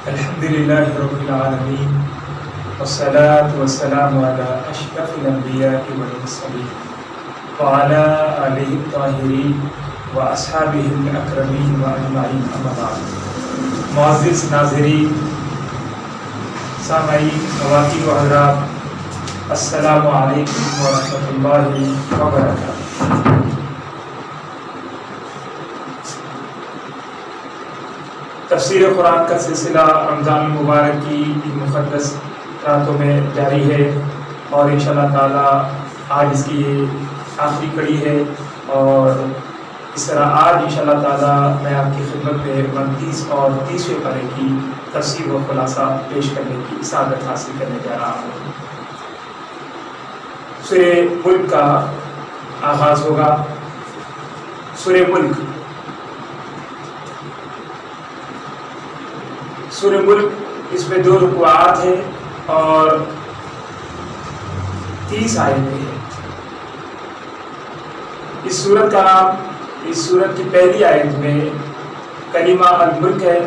الحمد لله رب العالمين والصلاة والسلام على أشرف الأنبياء والمرسلين وعلى آله الطاهرين وأصحابه الأكرمين وأجمعين أما بعد. معزز ناظرین، سامعین، خواتین و حضرات، السلام علیکم ورحمۃ اللہ وبرکاتہ. تفسیر قرآن کا سلسلہ رمضان المبارک کی ان مقدس راتوں میں جاری ہے، اور انشاءاللہ تعالی آج اس کی یہ آخری کڑی ہے. اور اس طرح آج انشاءاللہ تعالی میں آپ کی خدمت میں 29 اور 30ویں پارے کی تفسیر و خلاصہ پیش کرنے کی سعادت حاصل کرنے جا رہا ہوں. سورہ ملک کا آغاز ہوگا. سورہ ملک اس میں 2 رکوعات ہیں اور 30 آیتیں ہیں. اس سورت کا نام اس سورت کی پہلی آیت میں کلمہ الملک ہے.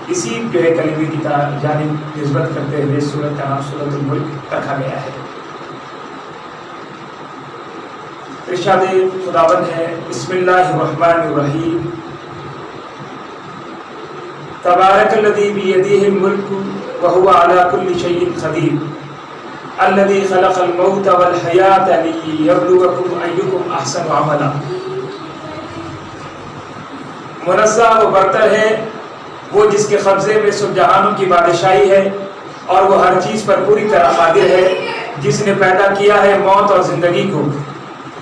اسی جو ہے کلمے کی جانب نسبت کرتے ہوئے سورت کا نام سورت الملک رکھا گیا ہے. ارشاد خداوند ہے، بسم اللہ الرحمن الرحیم. تبارک الذی بیدہ الملک وہو علی کل شیء قدیر الذی خلق الموت والحیاۃ لیبلوکم ایکم احسن عملا. منزہ و برتر ہے وہ جس کے قبضے میں سب جہانوں کی بادشاہی ہے، اور وہ ہر چیز پر پوری طرح قادر ہے، جس نے پیدا کیا ہے موت اور زندگی کو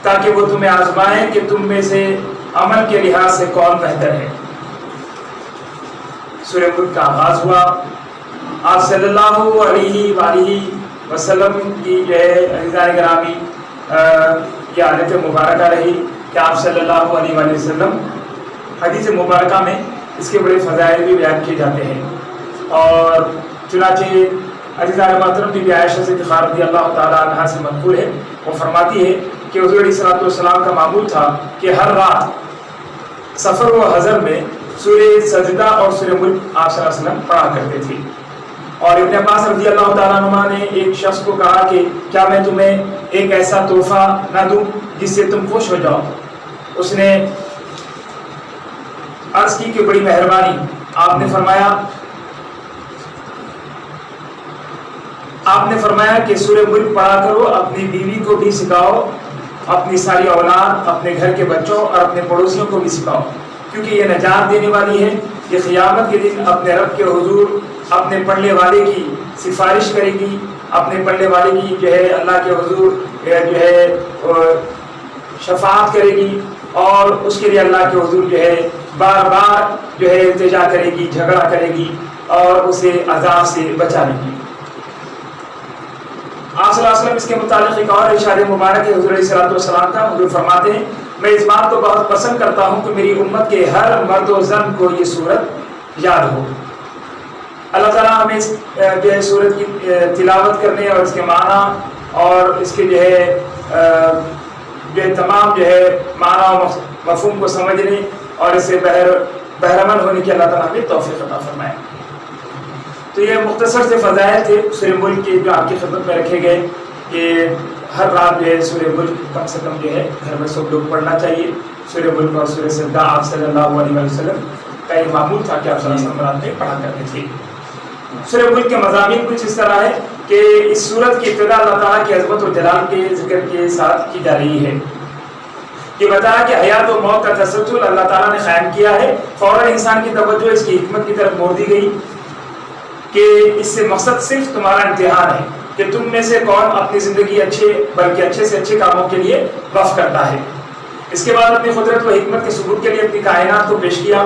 تاکہ وہ تمہیں آزمائے کہ تم میں سے عمل کے لحاظ سے کون بہتر ہے. سورہ ملک کا آغاز ہوا. آپ صلی اللہ علیہ وآلہ وسلم کی جو ہے عزیزان گرامی یہ عادت مبارکہ رہی کہ آپ صلی اللہ علیہ وآلہ وسلم حدیث مبارکہ میں اس کے بڑے فضائل بھی بیان کیے جاتے ہیں. اور چنانچہ عزیزان محترم بی بی عائشہ صدیقہ رضی اللہ تعالیٰ عنہا سے منقول ہے، وہ فرماتی ہے کہ حضور علیہ الصلوۃ کا معمول تھا کہ ہر رات سفر و حضر میں سورہ سجدہ اور سورہ ملک آپ صلی اللہ علیہ وسلم پڑھا کرتے تھے. اور ابن عباس رضی اللہ تعالیٰ عنہ نے ایک شخص کو کہا کہ کیا میں تمہیں ایک ایسا تحفہ نہ دوں جس سے تم خوش ہو جاؤ؟ اس نے عرض کی کہ بڑی مہربانی. آپ نے فرمایا کہ سورہ ملک پڑھا کرو، اپنی بیوی کو بھی سکھاؤ، اپنی ساری اولاد، اپنے گھر کے بچوں اور اپنے پڑوسیوں کو بھی سکھاؤ، کیونکہ یہ نجات دینے والی ہے. یہ قیامت کے دن اپنے رب کے حضور اپنے پڑھنے والے کی سفارش کرے گی، اپنے پڑھنے والے کی جو ہے اللہ کے حضور جو ہے شفاعت کرے گی، اور اس کے لیے اللہ کے حضور جو ہے بار بار جو ہے التجا کرے گی، جھگڑا کرے گی اور اسے عذاب سے بچا لے گی. آپ صلی اللہ علیہ وسلم اس کے متعلق ایک اور ارشاد مبارک ہے حضور علیہ السلام کا. حضور فرماتے ہیں، میں اس بات کو بہت پسند کرتا ہوں کہ میری امت کے ہر مرد و زن کو یہ سورت یاد ہو. اللہ تعالیٰ ہمیں جو ہے سورت کی تلاوت کرنے اور اس کے معنی اور اس کے جو ہے تمام جو ہے معنی و مفہوم کو سمجھنے اور اس سے بہرمند ہونے کی اللہ تعالیٰ ہمیں توفیق عطا فرمائے. تو یہ مختصر سے فضائل تھے سورہ ملک کے جو آپ کی خدمت میں رکھے گئے کہ ہر رات جو ہے سورہ ملک کم سے کم جو ہے گھر میں سب لوگ پڑھنا چاہیے. سورہ ملک اور سورہ سجدہ آپ صلی اللہ علیہ وسلم کا یہ معمول تھا کہ آپ صلی اللہ علیہ وسلم رات میں پڑھا کرتے تھے. سورہ ملک کے مضامین کچھ اس طرح ہے کہ اس سورت کی ابتدا اللہ تعالیٰ کی عظمت و جلال کے ذکر کے ساتھ کی جا رہی ہے. یہ بتایا کہ حیات و موت کا تسلسل اللہ تعالیٰ نے قائم کیا ہے. فوراً انسان کی توجہ اس کی حکمت کی طرف موڑ دی گئی کہ اس سے مقصد صرف تمہارا امتحان ہے کہ تم میں سے کون اپنی زندگی اچھے سے اچھے کاموں کے لیے وقف کرتا ہے. اس کے بعد اپنی قدرت و حکمت کے ثبوت کے لیے اپنی کائنات کو پیش کیا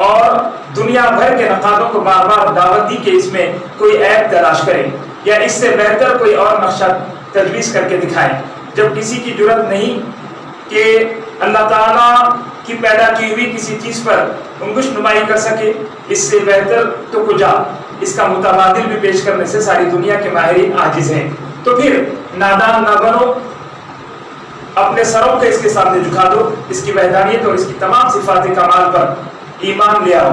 اور دنیا بھر کے نقادوں کو بار بار دعوت دی کہ اس میں کوئی عیب تلاش کرے یا اس سے بہتر کوئی اور نقشہ تجویز کر کے دکھائے. جب کسی کی جرت نہیں کہ اللہ تعالیٰ کی پیدا کی ہوئی کسی چیز پر انگشت نمائی کر سکے، اس سے بہتر تو کجا اس کا متبادل بھی پیش کرنے سے ساری دنیا کے ماہرین عاجز ہیں. تو پھر نادان نہ بنو، اپنے سروں کو اس کے سامنے جھکا دو، اس کی وحدانیت اور اس کی تمام صفات کمال پر ایمان لے آؤ،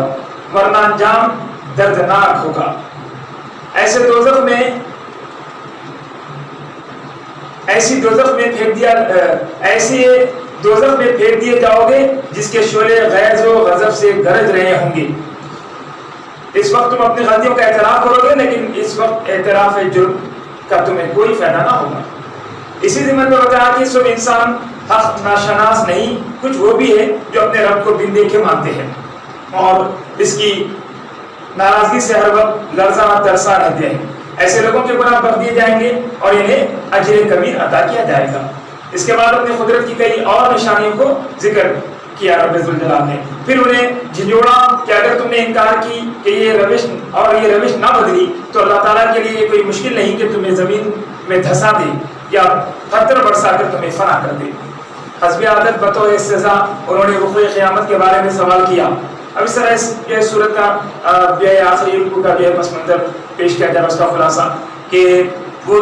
ورنہ انجام دردناک ہوگا۔ ایسی دوزخ میں پھینک دیے جاؤ گے جس کے شعلے غیظ و غضب سے گرج رہے ہوں گے۔ اس وقت تم اپنی غلطیوں کا اعتراف کرو گے، لیکن اس وقت اعتراف جرم کا تمہیں کوئی فائدہ نہ ہوگا۔ اسی ضمن میں بتایا کہ سب انسان حق ناشناس نہیں، کچھ وہ بھی ہے جو اپنے رب کو بن دیکھے مانتے ہیں اور اس کی ناراضگی سے ہر وقت لرزاں ترساں رہتے ہیں۔ ایسے لوگوں کے گناہ بخش دیے جائیں گے اور انہیں اجر کبیر عطا کیا جائے گا۔ اس کے بعد اپنی قدرت کی کئی اور نشانیوں کو ذکر کیا رب ذوالجلال نے، پھر انہیں جھنجھوڑا کہ اگر تم نے انکار کی کہ یہ روش نہ بدلی تو اللہ تعالیٰ کے لیے کوئی مشکل نہیں کہ تمہیں زمین میں دھسا دے یا پتھر برسا کر تمہیں فنا کر دے۔ حسب عادت بطور سزا انہوں نے وقوع قیامت کے بارے میں سوال کیا۔ اب اس طرح اس صورت کا آخری رکوع کا پس منظر پیش کیا جائے، اس کا خلاصہ کہ وہ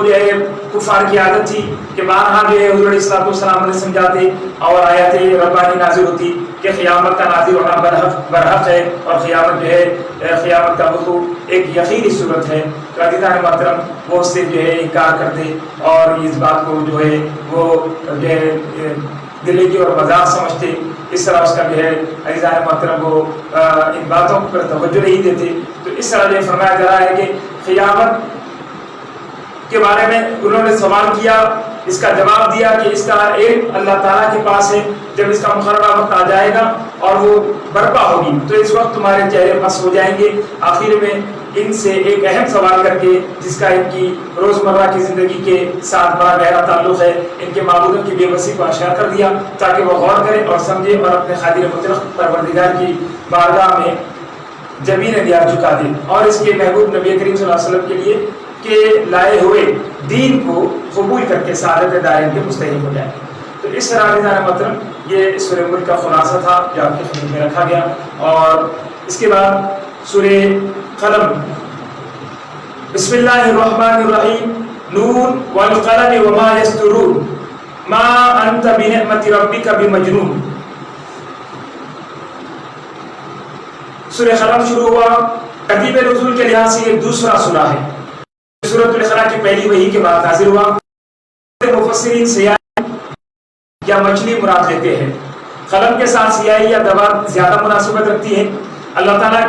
کفار کی عادت تھی کہ بارہا حضور علیہ السلام نے سمجھاتے اور آیات ربانی نازل ہوتی کہ قیامت کا نازل ہونا برحق ہے اور قیامت کا وقوع ایک یقینی صورت ہے۔ تو عزیزان محترم وہ اس سے انکار کرتے اور اس بات کو وہ دلیری اور مذاق سمجھتے، اس طرح اس کا عزیزان محترم وہ ان باتوں پر توجہ نہیں دیتے۔ تو اس طرح فرمایا جا رہا ہے کہ قیامت کے بارے میں انہوں نے سوال کیا، اس کا جواب دیا کہ اس کا علم اللہ تعالیٰ کے پاس ہے، جب اس کا مقررہ وقت آ جائے گا اور وہ برپا ہوگی تو اس وقت تمہارے چہرے مس ہو جائیں گے۔ آخر میں ان سے ایک اہم سوال کر کے جس کا ان کی روزمرہ کی زندگی کے ساتھ بڑا گہرا تعلق ہے، ان کے معبودوں کی بے بسی کو اشارہ کر دیا تاکہ وہ غور کریں اور سمجھیں اور اپنے قادر مطلق پروردگار کی بارگاہ میں جبین نیاز جھکا دیں اور اس کے محبوب نبی کریم صلی اللہ علیہ وسلم کے لیے کہ لائے ہوئے دین کو قبول کر کے سعادت دارین کے مستحق ہو جائے۔ تو اس طرح عزیزان محترم یہ سورہ ملک کا خلاصہ تھا جو آپ کی خدمت میں رکھا گیا، اور اس کے بعد سورہ قلم، بسم اللہ الرحمن الرحیم، نون والقلم وما یسطرون ما انت بنعمت ربک بمجنون۔ سورہ قلم شروع ہوا، ترتیب نزول کے لحاظ سے یہ دوسرا سورہ ہے۔ سورۃ الاقراء کی پہلی وحی کے بعد نازل ہوا۔ مفسرین سیاہی یا مچھلی مراد لیتے ہیں، قلم کے ساتھ سیاہی یا دوات زیادہ مناسبت رکھتی ہے۔ اللہ تعالیٰ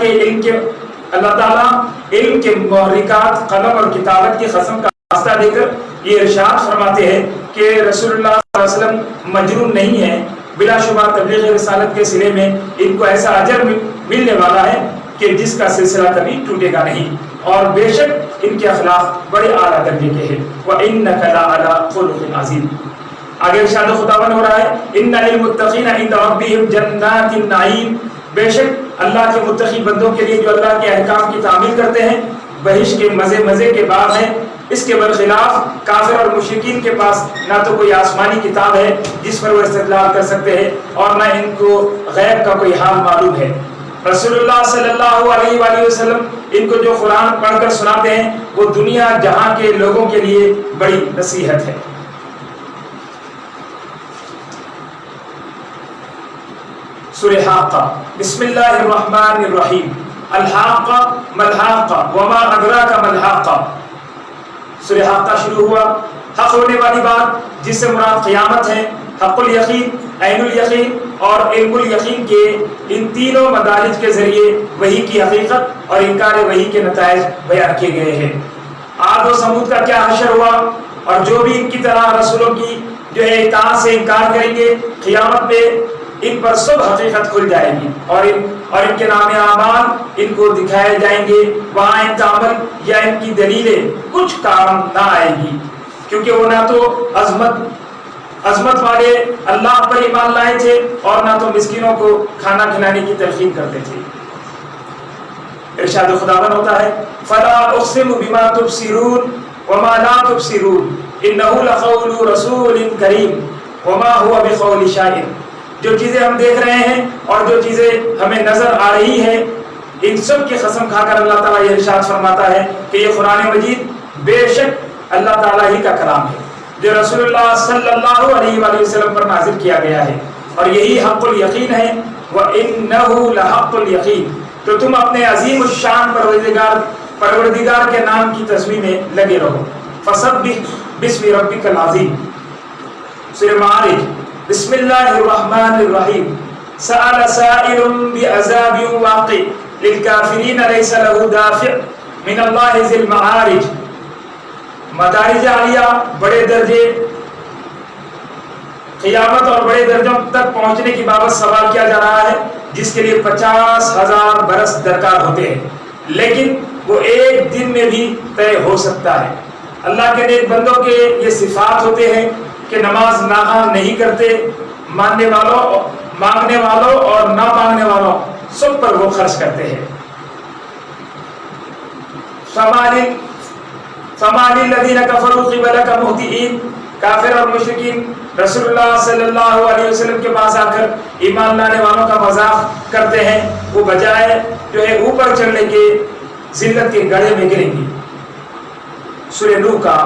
علم کے محرکات قلم اور کتابت کی قسم کا واسطہ دے کر یہ ارشاد فرماتے ہیں کہ رسول اللہ صلی اللہ علیہ وسلم مجنون نہیں ہے، بلا شبہ تبلیغ رسالت کے سلے میں ان کو ایسا اجر ملنے والا ہے کہ جس کا سلسلہ کبھی ٹوٹے گا نہیں، اور بے شک ان کے اخلاق بڑے اعلیٰ درجے کے ہیں۔ وَإِنَّكَ لَعَلَىٰ خُلُقٍ عَظِيمٍ۔ آگے ارشاد خداوند ہو رہا ہے، اِنَّ لِلْمُتَّقِينَ عِندَ رَبِّهِمْ جَنَّاتِ النَّعِيمِ، بے شک اللہ کے متقی بندوں کے لیے جو اللہ کے احکام کی تعمیل کرتے ہیں بہشت کے مزے کے باغ ہیں۔ اس کے برخلاف کافر اور مشرکین کے پاس نہ تو کوئی آسمانی کتاب ہے جس پر وہ استدلال کر سکتے ہیں اور نہ ان کو غیب کا کوئی حال معلوم ہے۔ رسول اللہ صلی اللہ علیہ وآلہ وسلم ان کو جو قرآن پڑھ کر سناتے ہیں وہ دنیا جہاں کے لوگوں کے لیے بڑی نصیحت ہے۔ سورہ حاقہ، بسم اللہ الرحمن الرحیم، الحاقہ ملحاقہ وما ادراک ملحاقہ۔ سورہ حاقہ شروع ہوا، حق ہونے والی بات جس سے مراد قیامت ہے، حق الیقین، عین الیقین اور علم الیقین کے ان تینوں مدارج کے ذریعے وحی کی حقیقت اور انکار وحی کے نتائج بیان کیے گئے ہیں۔ عاد و ثمود کا کیا حشر ہوا اور جو بھی ان کی طرح رسولوں کی اطاعت سے انکار کریں گے، قیامت میں ان پر سب حقیقت کھل جائے گی اور ان کے نام اعمال ان کو دکھائے جائیں گے۔ وہاں ان کا عمل یا ان کی دلیلیں کچھ کام نہ آئے گی، کیونکہ وہ نہ تو عظمت والے اللہ پر ایمان لائے تھے اور نہ تو مسکینوں کو کھانا کھلانے کی تلقین کرتے تھے۔ ارشاد خداوند ہوتا ہے، فلا اقسم بما تبصرون وما لا تبصرون انه لقول رسول کریم وما هو بقول شاعر۔ جو چیزیں ہم دیکھ رہے ہیں اور جو چیزیں ہمیں نظر آ رہی ہے ان سب کی قسم کھا کر اللہ تعالیٰ یہ ارشاد فرماتا ہے کہ یہ قرآن مجید بے شک اللہ تعالیٰ ہی کا کلام ہے جو رسول اللہ صلی اللہ علیہ وآلہ وسلم پر نازل کیا گیا ہے، اور یہی حق الیقین ہے۔ وَإِنَّهُ لَحَقُّ الْيَقِينِ، تو تم اپنے عظیم الشان پروردگار کے نام کی تسبیح میں لگے رہو. فسبح باسم ربک العظیم. سورہ معارج. بسم اللہ الرحمن الرحیم. سأل سائل بعذاب واقع للکافرین لیس له دافع من اللہ ذی المعارج. مدارج عالیہ بڑے درجے قیامت اور بڑے درجوں تک پہنچنے کی بابت سوال کیا جا رہا ہے جس کے لیے 50,000 برس درکار ہوتے ہیں، لیکن وہ ایک دن میں بھی طے ہو سکتا ہے. اللہ کے نیک بندوں کے یہ صفات ہوتے ہیں کہ نماز ناغہ نہیں کرتے، ماننے والوں مانگنے والوں اور نہ مانگنے والوں سب پر وہ خرچ کرتے ہیں. فَمَالِ الَّذِينَ كَفَرُوا قِبَلَكَ مُهْطِعِينَ. کافر اور مشرکین رسول اللہ صلی اللہ علیہ وسلم کے پاس آ کر ایمان لانے والوں کا مذاق کرتے ہیں، وہ بجائے جو ہے اوپر چڑھنے کے ذلت کے گڑھے میں گریں گی. سورہ نوح کا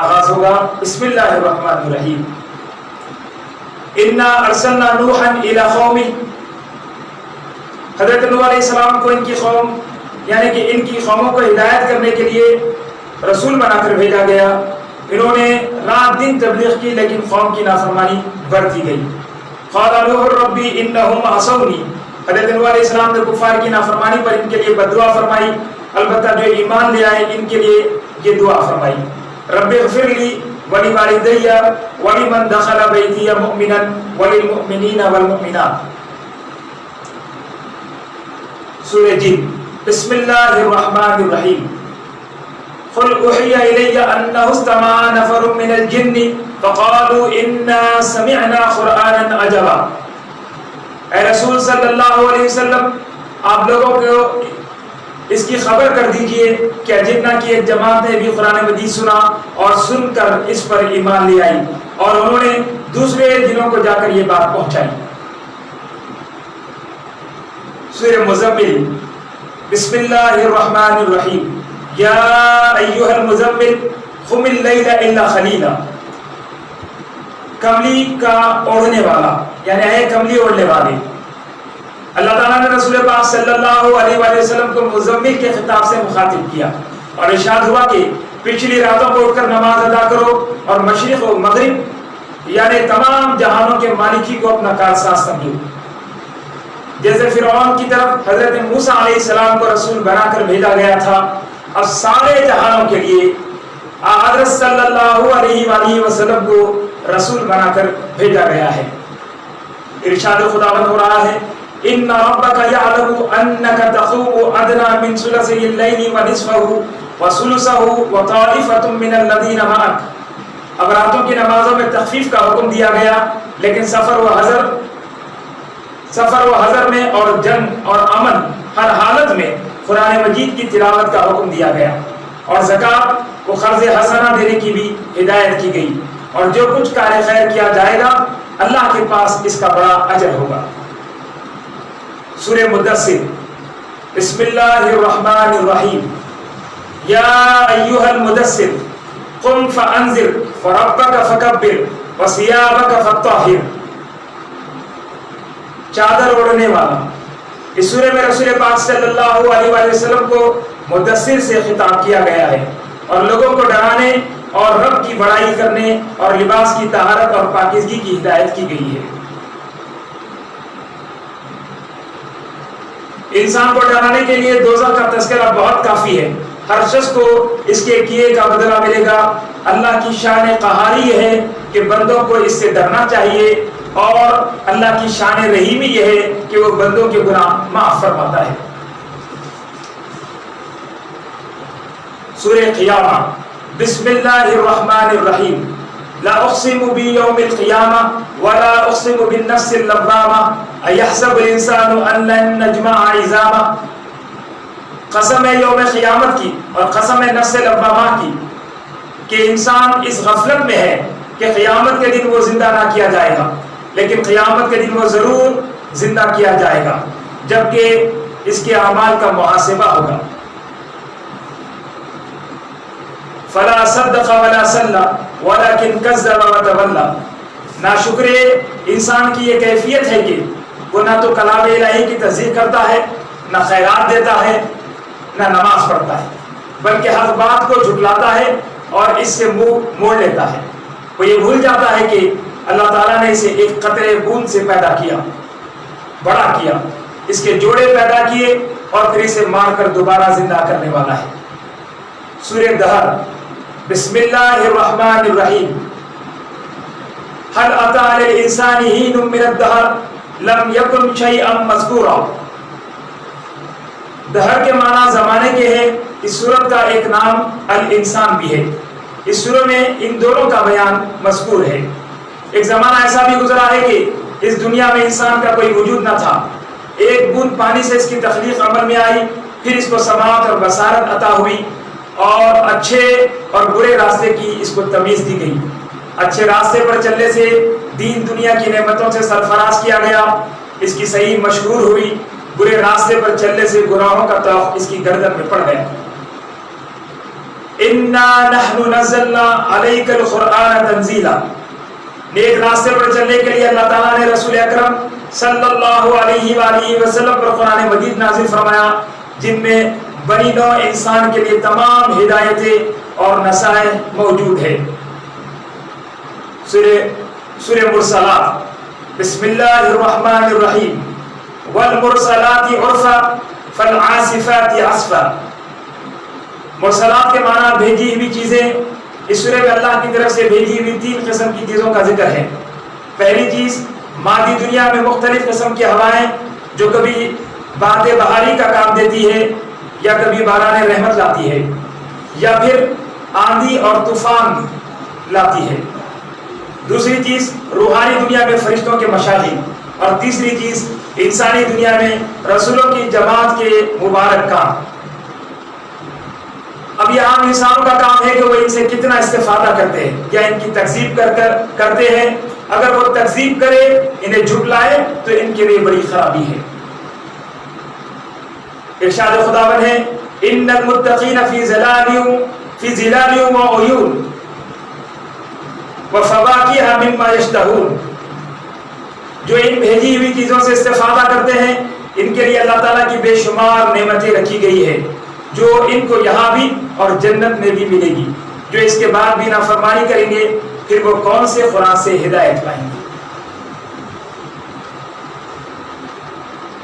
آغاز ہوگا. بسم اللہ الرحمن الرحیم. اِنَّا أَرْسَلْنَا نُوحًا إِلَىٰ قَوْمِهِ. حضرت نوح علیہ السلام کو ان کی قوم یعنی کہ ان کی قوموں کو ہدایت کرنے کے لیے رسول بنا کر بھیجا گیا. انہوں نے رات دن تبلیغ کی لیکن قوم کی نافرمانی بڑھتی گئی. قال نوح ربی انہم عصونی. حضرت نوح علیہ السلام نے کفار کی نافرمانی پر ان کے لیے بددعا فرمائی، البتہ جو ایمان لے آئے ان کے لیے یہ دعا فرمائی، رب اغفر لی ولوالدی ولمن دخل بیتی مؤمنا وللمؤمنین والمؤمنات. سورہ جن. بسم اللہ الرحمن الرحیم. قل اوحی الی انہ استمع نفر من الجن فقالوا انا سمعنا قرآنا عجبا. اے رسول صلی اللہ علیہ وسلم، آپ لوگوں کو اس کی خبر کر دیجئے کہ جنہ کی ایک جماعت نے بھی قرآن مجید سنا اور سن کر اس پر ایمان لے آئی اور انہوں نے دوسرے جنوں کو جا کر یہ بات پہنچائی. سورہ مزمل. بسم اللہ الرحمن الرحیم. یا ایھا المزمل قم اللیل الا قلیلا. کملی کا اوڑھنے والا یعنی اے کملی اوڑھنے والے. اللہ تعالیٰ نے رسول پاک صلی اللہ علیہ وآلہ وسلم کو مزمل کے خطاب سے مخاطب کیا اور ارشاد ہوا کہ پچھلی راتوں کو اٹھ کر نماز ادا کرو اور مشرق و مغرب یعنی تمام جہانوں کے مالکی کو اپنا کارساز سمجھو. جیسے فرعون کی طرف حضرت موسیٰ علیہ السلام کو رسول بنا کر بھیجا گیا تھا، اب سارے جہانوں کے لیے حضرت صلی اللہ علیہ وآلہ وسلم کو رسول بنا کر بھیجا گیا ہے. ارشاد خداوند ہو رہا ہے ان ربک یعلم انک تقوم ادنی من ثلثی اللیل ونصفہ وثلثہ وطائفۃ من الذین معک. اب راتوں کی نمازوں میں تخفیف کا حکم دیا گیا لیکن سفر و حضر میں اور جنگ اور امن ہر حالت میں قرآن مجید کی تلاوت کا حکم دیا گیا اور زکوٰۃ و قرض حسنہ دینے کی بھی ہدایت کی گئی اور جو کچھ کار خیر کیا جائے گا اللہ کے پاس اس کا بڑا اجر ہوگا. سورہ مدثر. بسم اللہ الرحمن الرحیم. یا ایھا المدثر قم فانذر وربک فکبر وثیابک فطہر. چادر اوڑھنے والا. اس سورے میں رسول پاک صلی اللہ علیہ وآلہ وسلم کو مدثر سے خطاب کیا گیا ہے اور لوگوں کو ڈرانے اور رب کی بڑائی کرنے اور لباس کی طہارت اور پاکیزگی کی ہدایت کی گئی ہے. انسان کو ڈرانے کے لیے دوزخ کا تذکرہ بہت کافی ہے. ہر شخص کو اس کے کیے کا بدلہ ملے گا. اللہ کی شان قہاری یہ ہے کہ بندوں کو اس سے ڈرنا چاہیے اور اللہ کی شان رحیمی یہ ہے کہ وہ بندوں کے گناہ معاف فرماتا ہے. سورہ قیامہ. بسم اللہ الرحمن الرحیم. لا اقسم بیوم القیامہ ولا اقسم بالنفس اللوامہ ایحسب الانسان ان لن نجمع عظامہ. قسم ہے یوم قیامت کی اور قسم ہے نفس لوامہ کی کہ انسان اس غفلت میں ہے کہ قیامت کے دن وہ زندہ نہ کیا جائے گا، لیکن قیامت کے دن وہ ضرور زندہ کیا جائے گا جبکہ اس کے اعمال کا محاسبہ ہوگا. فلا صدق ولا صلى ولكن كذب وتولى. ناشکر انسان کی یہ کیفیت ہے کہ وہ نہ تو کلام الہی کی تصدیق کرتا ہے نہ خیرات دیتا ہے نہ نماز پڑھتا ہے، بلکہ حق بات کو جھٹلاتا ہے اور اس سے منہ موڑ لیتا ہے۔ وہ یہ بھول جاتا ہے کہ اللہ تعالیٰ نے اسے ایک قطرے بوند سے پیدا کیا، بڑا کیا، اس کے جوڑے پیدا کیے اور پھر اسے مار کر دوبارہ زندہ کرنے والا ہے۔ سورہ دہر، بسم اللہ الرحمن الرحیم، هل أتى على الإنسان حين من الدهر لم يكن شيئا مذكورا۔ دہر کے معنی زمانے کے ہیں۔ اس سورت کا ایک نام الانسان بھی ہے۔ اس سورت میں ان دونوں کا بیان مذکور ہے۔ ایک زمانہ ایسا بھی گزرا ہے کہ اس دنیا میں انسان کا کوئی وجود نہ تھا، ایک بوند پانی سے اس کی تخلیق عمل میں آئی، پھر اس کو سماعت اور بصارت عطا ہوئی اور اچھے اور برے راستے کی اس کو تمیز دی گئی۔ اچھے راستے پر چلنے سے دین دنیا کی نعمتوں سے سرفراز کیا گیا، اس کی صحیح مشہور ہوئی، برے راستے پر چلنے سے گناہوں کا طوق اس کی گردن میں پڑ گیا۔ اِنَّا نَحْنُ نَزَّلْنَا عَلَيْكَ الْقُرْآنَ تَنزِيلًا۔ نیک راستے پر چلنے کے لیے اللہ تعالیٰ نے رسول اکرم صلی اللہ علیہ وآلہ وسلم پر قرآن مجید نازل فرمایا، جن میں بنی نوع انسان کے لیے تمام ہدایتیں اور نصائح موجود ہے۔ سورہ مرسلات، بسم اللہ الرحمن الرحیم، والمرسلات عرفا فالعاصفات عصفا۔ مرسلات کے معنی بھیجی ہوئی چیزیں۔ اس سورہ میں اللہ کی طرف سے بھیجی ہوئی 3 قسم کی چیزوں کا ذکر ہے۔ پہلی چیز، مادی دنیا میں مختلف قسم کی ہوائیں جو کبھی باد بہاری کا کام دیتی ہے یا کبھی باران رحمت لاتی ہے یا پھر آندھی اور طوفان لاتی ہے۔ دوسری چیز، روحانی دنیا میں فرشتوں کے مشاغل، اور تیسری چیز، انسانی دنیا میں رسولوں کی جماعت کے مبارک کام۔ اب یہ عام انسانوں کا کام ہے کہ وہ ان سے کتنا استفادہ کرتے ہیں یا ان کی تکذیب کرتے ہیں۔ اگر وہ تکذیب کرے، انہیں جھٹلائے، تو ان کے لیے بڑی خرابی ہے۔ ارشاد خداوند ہے، ان المتقین فی ظلال وعیون وفواکہ مما یشتہون۔ جو ان بھیجی ہوئی چیزوں سے استفادہ کرتے ہیں، ان کے لیے اللہ تعالیٰ کی بے شمار نعمتیں رکھی گئی ہے، جو ان کو یہاں بھی اور جنت میں بھی ملے گی۔ جو اس کے بعد بھی نافرمانی کریں گے، پھر وہ کون سے قرآن سے ہدایت پائیں گے۔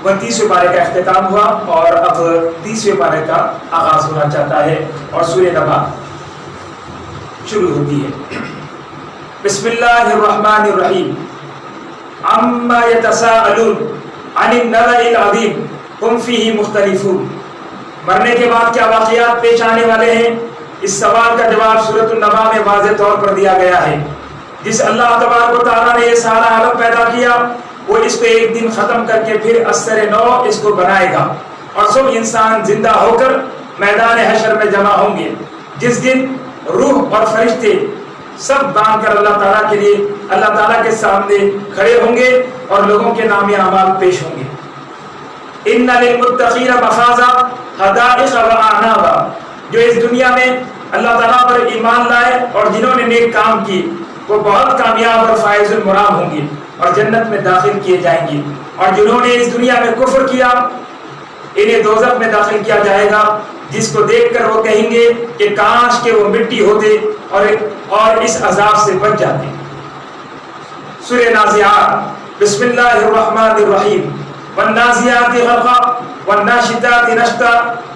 29ویں پارے کا اختتام ہوا اور اب 30ویں پارے کا آغاز ہونا چاہتا ہے اور سورہ نبا شروع ہوتی ہے۔ بسم اللہ الرحمن الرحیم، عما یتساءلون عن النبأ العظیم ہم فیہ مختلفون۔ مرنے کے بعد کیا واقعات پیش آنے والے ہیں، اس سوال کا جواب سورۃ النبا میں واضح طور پر دیا گیا ہے۔ جس اللہ تبارک و تعالیٰ نے یہ سارا عالم پیدا کیا، وہ اس کو ایک دن ختم کر کے پھر اثر نو اس کو بنائے گا، اور سب انسان زندہ ہو کر میدان حشر میں جمع ہوں گے، جس دن روح اور فرشتے سب باندھ کر اللہ تعالیٰ کے لیے اللہ تعالیٰ کے سامنے کھڑے ہوں گے اور لوگوں کے نام اعمال پیش ہوں گے۔ ان للمتقین مفازا حدائق واعنابا۔ جو اس دنیا میں اللہ تعالیٰ پر ایمان لائے اور جنہوں نے نیک کام کی، وہ بہت کامیاب اور فائز المرام ہوں گے اور جنت میں داخل کیے جائیں گے، اور جنہوں نے اس دنیا میں کفر کیا، انہیں دوزخ میں داخل کیا جائے گا، جس کو دیکھ کر وہ کہیں گے کہ کاش کہ وہ مٹی ہوتے اور اس عذاب سے بچ جاتے۔ سورہ نازعات، بسم اللہ الرحمن الرحیم، والنازعات غرقا والناشطات نشطا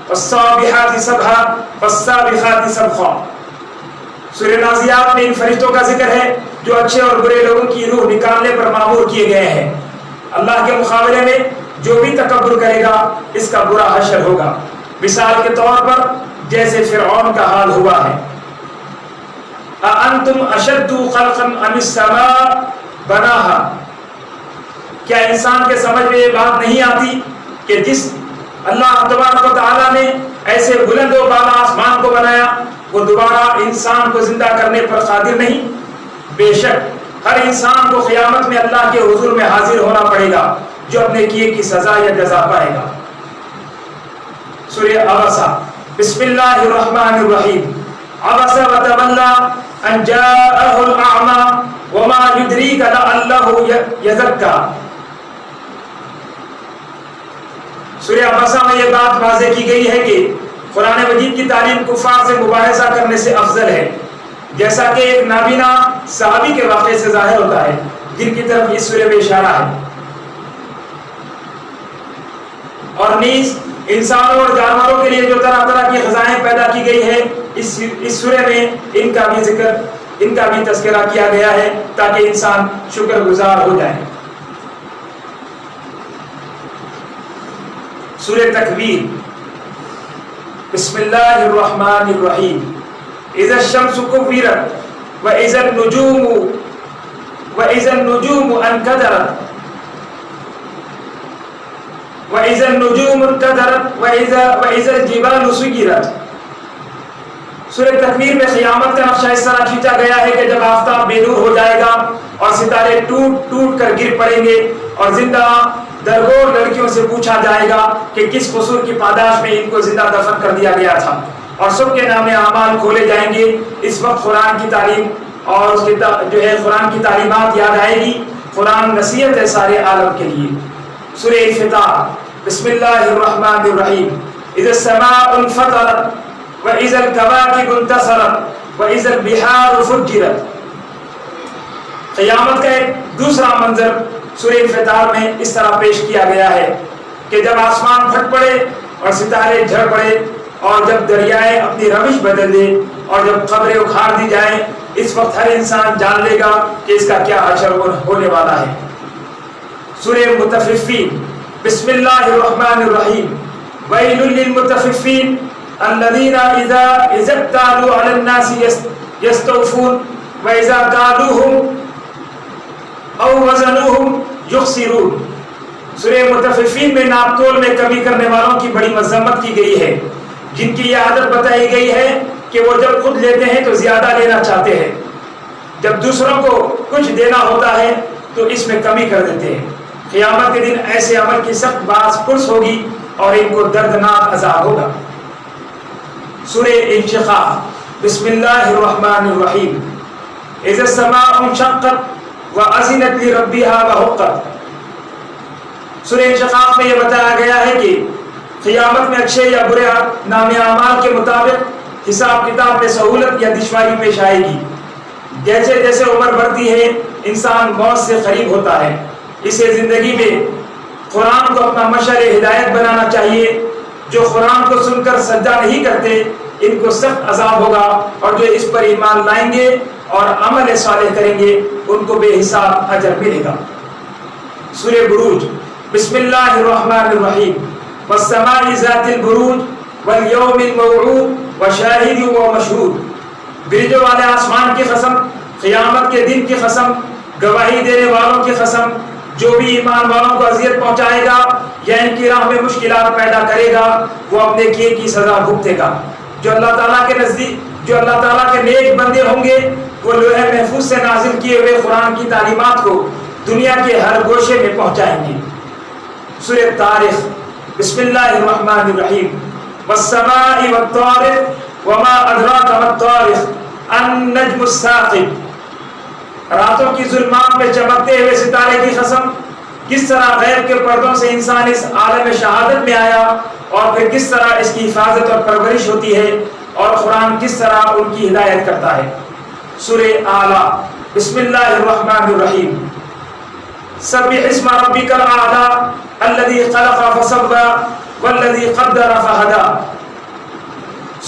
والصابحات سبحا والسابحات سبحا۔ سورہ نازعات میں ان فرشتوں کا ذکر ہے جو اچھے اور برے لوگوں کی روح نکالنے پر مامور کیے گئے ہیں۔ اللہ کے مقابلے میں جو بھی تکبر کرے گا، اس کا برا حشر ہوگا، مثال کے طور پر جیسے فرعون کا حال ہوا ہے۔ اَأَنْتُمْ أَشَدُّ خَلْقًا أَمِ السَّمَاءُ بَنَاهَا۔ کیا انسان کے سمجھ میں یہ بات نہیں آتی کہ جس اللہ تبارک و تعالیٰ نے ایسے بلند و بالا آسمان کو بنایا، وہ دوبارہ انسان کو زندہ کرنے پر قادر نہیں؟ بے شک ہر انسان کو قیامت میں اللہ کے حضور میں حاضر ہونا پڑے گا، جو اپنے کیے کی سزا یا جزا پائے گا۔ سورہ عبسہ، بسم اللہ الرحمن الرحیم، عبس وتولی ان جاءہ الاعمی وما یدریک لعلہ یزکا۔ سورہ عبسہ میں یہ بات واضح کی گئی ہے کہ قرآن مجید کی تعلیم کفار سے مباحثہ کرنے سے افضل ہے، جیسا کہ ایک نابینا صحابی کے واقعے سے ظاہر ہوتا ہے جن کی طرف اس سورہ میں اشارہ ہے۔ اور نیز انسانوں اور جانوروں کے لیے جو طرح طرح کی غذائیں پیدا کی گئی ہے، اس سورہ میں ان کا بھی ذکر، ان کا بھی تذکرہ کیا گیا ہے تاکہ انسان شکر گزار ہو جائے۔ سورہ تکویر، بسم اللہ الرحمن الرحیم، اذا الشمس كورت واذا النجوم انكدرت واذا النجوم انكدرت واذا الجبال سيرت۔ سورہ تکویر میں قیامت کا نقشہ اس طرح کھینچا گیا ہے کہ جب آفتاب بے نور ہو جائے گا اور ستارے ٹوٹ ٹوٹ کر گر پڑیں گے اور زندہ درگور لڑکیوں سے پوچھا جائے گا کہ کس قصور کی پاداش میں ان کو زندہ دفن کر دیا گیا تھا، اور سب کے نام اعمال کھولے جائیں گے۔ اس وقت قرآن کی تعلیم اور اس کی جو ہے قرآن کی تعلیمات یاد آئے گی۔ قرآن نصیحت ہے سارے عالم کے لیے۔ سورہ انفطار، بسم اللہ الرحمن الرحیم، اذا السماء انفطرت واذا الكواكب انتصرت واذا البحار فجرت۔ قیامت کا ایک دوسرا منظر سورہ انفطار میں اس طرح پیش کیا گیا ہے کہ جب آسمان پھٹ پڑے اور ستارے جھڑ پڑے اور جب دریائے اپنی روش بدل دے اور جب قبریں اکھاڑ دی جائیں، اس وقت ہر انسان جان لے گا کہ اس کا کیا حشر ہونے والا ہے۔ سورہ مطففین، بسم اللہ الرحمن الرحیم، ویل للمطففین الذین اذا اکتالوا علی الناس یستوفون واذا کالوہم او وزنوہم یخسرون۔ سورہ مطففین میں ناپ تول میں کمی کرنے والوں کی بڑی مذمت کی گئی ہے، جن کی یہ عادت بتائی گئی ہے کہ وہ جب خود لیتے ہیں تو زیادہ لینا چاہتے ہیں، جب دوسروں کو کچھ دینا ہوتا ہے تو اس میں کمی کر دیتے ہیں۔ قیامت کے دن ایسے عمل کی سخت باز پرس ہوگی اور ان کو دردناک عذاب ہوگا۔ سورہ انشقاق، بسم اللہ الرحمن الرحیم، اذا السماء انشقت وَأَذِنَتْ لِرَبِّهَا وَحُقَّتْ۔ سورہ انشقاق میں یہ بتایا گیا ہے کہ قیامت میں اچھے یا برے نام اعمال کے مطابق حساب کتاب میں سہولت یا دشواری پیش آئے گی۔ جیسے جیسے عمر بڑھتی ہے انسان موت سے قریب ہوتا ہے، اسے زندگی میں قرآن کو اپنا مشعل ہدایت بنانا چاہیے۔ جو قرآن کو سن کر سجدہ نہیں کرتے ان کو سخت عذاب ہوگا، اور جو اس پر ایمان لائیں گے اور عمل صالح کریں گے ان کو بے حساب اجر ملے گا۔ سورہ بروج، بسم اللہ الرحمن الرحیم، والسماء ذات البروج والیوم الموعود وشاہد ومشہود۔ برجوں والے آسمان کی قسم، قیامت کے دن کی قسم، گواہی دینے والوں کی قسم، جو بھی ایمان والوں کو اذیت پہنچائے گا یا ان کی راہ میں مشکلات پیدا کرے گا وہ اپنے کیے کی سزا بھگتے گا۔ جو اللہ تعالیٰ کے نزدیک، جو اللہ تعالیٰ کے نیک بندے ہوں گے وہ لوح محفوظ سے نازل کیے ہوئے قرآن کی تعلیمات کو دنیا کے ہر گوشے میں پہنچائیں گے۔ سورہ طارق، بسم اللہ الرحمن الرحیم، والسماء والطارق وما ادراک ما الطارق النجم الثاقب۔ راتوں کی ظلمات میں چمکتے ہوئے ستارے کی قسم، کس طرح غیب کے پردوں سے انسان اس عالم شہادت میں آیا اور پھر کس طرح اس کی حفاظت اور پرورش ہوتی ہے اور قرآن کس طرح ان کی ہدایت کرتا ہے۔ سورہ اعلیٰ، بسم اللہ الرحمن الرحیم، سبح اسم ربک الاعلی الذی خلق فسوی والذی قدر فہدی۔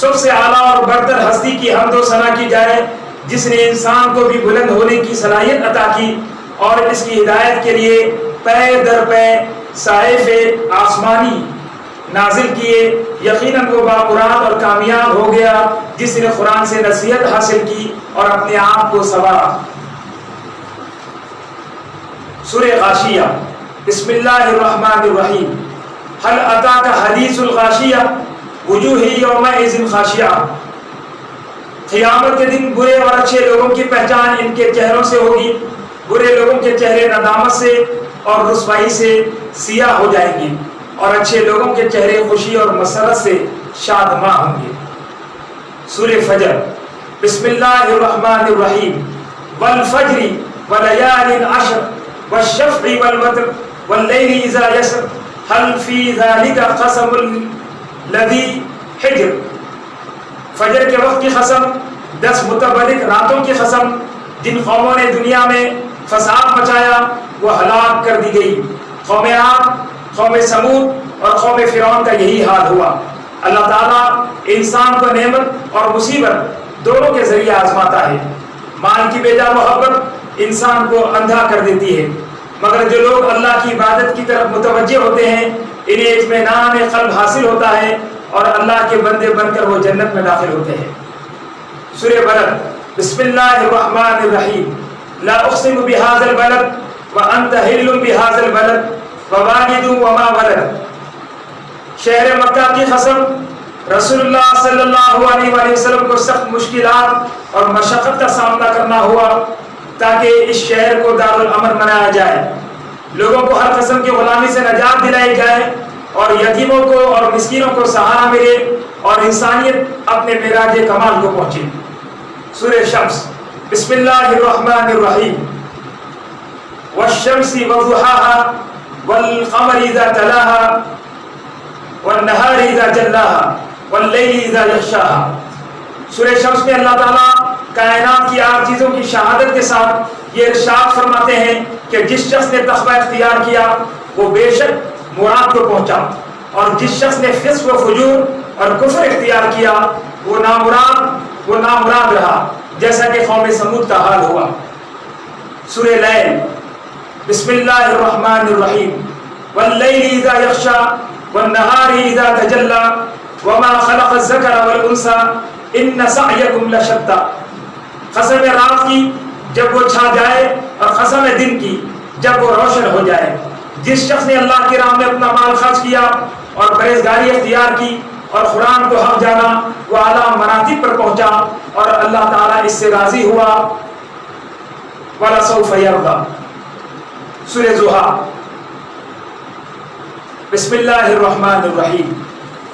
سب سے اعلیٰ اور برتر ہستی کی حمد و ثنا کی جائے جس نے انسان کو بھی بلند ہونے کی صلاحیت عطا کی اور اس کی ہدایت کے لیے پے در پے صحائف آسمانی نازل کیے۔ یقیناً وہ باقرات اور کامیاب ہو گیا جس نے قرآن سے نصیحت حاصل کی اور اپنے آپ کو سنوارا۔ سورہ غاشیہ، بسم اللہ الرحمن الرحیم، هل اتاک حدیث الغاشیہ وجوہ یومئذ خاشعہ۔ قیامت کے دن برے اور اچھے لوگوں کی پہچان ان کے چہروں سے ہوگی۔ برے لوگوں کے چہرے ندامت سے اور رسوائی سے سیاہ ہو جائیں گے اور اچھے لوگوں کے چہرے خوشی اور مسرت سے شادماں ہوں گے۔ سورہ فجر، بسم اللہ الرحمن الرحیم، والفجر ولیال عشر والشفع والوتر واللیل اذا یسر هل في ذلك قسم الذي حجر، فجر کے وقت کی قسم، 10 متبرک راتوں کی قسم جن قوموں نے دنیا میں فساد مچایا وہ ہلاک کر دی گئی۔ قوم عاد، قوم سمود اور قوم فرعون کا یہی حال ہوا۔ اللہ تعالیٰ انسان کو نعمت اور مصیبت دونوں کے ذریعے آزماتا ہے۔ مال کی بیجا محبت انسان کو اندھا کر دیتی ہے، مگر جو لوگ اللہ کی عبادت کی طرف متوجہ ہوتے ہیں انہیں اطمینان قلب حاصل ہوتا ہے اور اللہ کے بندے بن کر وہ جنت میں داخل ہوتے ہیں۔ سورہ بلد، بسم اللہ الرحمن الرحیم، لا اقسم بهذا البلد وانت حل بهذا البلد ووالد وما ولد۔ شہر مکہ کی قسم، رسول اللہ صلی اللہ علیہ وآلہ وسلم کو سخت مشکلات اور مشقت کا سامنا کرنا ہوا تاکہ اس شہر کو دارالامن بنایا جائے، لوگوں کو ہر قسم کی غلامی سے نجات دلائی جائے اور یتیموں کو اور مسکینوں کو سہارا ملے اور انسانیت اپنے معراج کمال کو پہنچے۔ سورہ شمس، بسم اللہ الرحمن الرحیم، والشمس وضحاها والقمر اذا تلاها والنہار اذا جلاها واللیل اذا یغشاها۔ سورہ شمس میں اللہ تعالیٰ کائنات کی 8 چیزوں کی شہادت کے ساتھ یہ ارشاد فرماتے ہیں کہ جس شخص نے تقوی اختیار کیا وہ بے شک مراد کو پہنچا، اور جس شخص نے فسق و فجور اور کفر اختیار کیا وہ نامراد رہا، جیسا کہ قوم سمود کا حال ہوا۔ سورہ لیل، بسم اللہ الرحمن الرحیم، واللیل اذا یغشا والنہار اذا تجلی وما خلق الذکر والانثى ان سعیکم لشتی۔ قسم رات کی جب وہ چھا جائے اور قسم دن کی جب وہ روشن ہو جائے۔ جس شخص نے اللہ کی راہ میں اپنا مال خرچ کیا اور پرہیزگاری اختیار کی اور قرآن کو حق جانا وہ اعلیٰ مراتب پر پہنچا اور اللہ تعالیٰ اس سے راضی ہوا۔ وَلَسَوْفَ يَرْضَىٰ۔ سورہ ضحیٰ، بسم اللہ الرحمن الرحیم،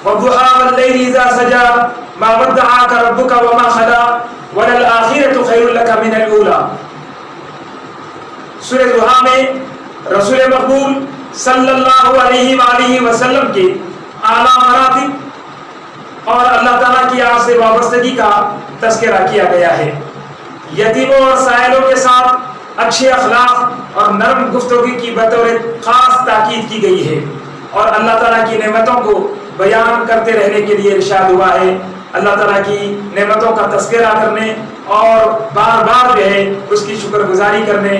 وَالضُّحَىٰ وَاللَّيْلِ إِذَا سَجَىٰ مَا وَدَّعَكَ رَبُّكَ وَمَا قَلَىٰ وَلَلْآخِرَةُ خَيْرٌ لَكَ مِنَ الْأُولَىٰ۔ سورہ ضحیٰ میں رسول مقبول صلی اللہ علیہ وآلہ وسلم کے اعلیٰ مراتب اور اللہ تعالیٰ کی آپ سے وابستگی کا تذکرہ کیا گیا ہے۔ یتیموں اور سائلوں کے ساتھ اچھے اخلاق اور نرم گفتگو کی بطور خاص تاکید کی گئی ہے، اور اللہ تعالیٰ کی نعمتوں کو بیان کرتے رہنے کے لیے ارشاد ہوا ہے۔ اللہ تعالیٰ کی نعمتوں کا تذکرہ کرنے اور بار بار جو ہے اس کی شکر گزاری کرنے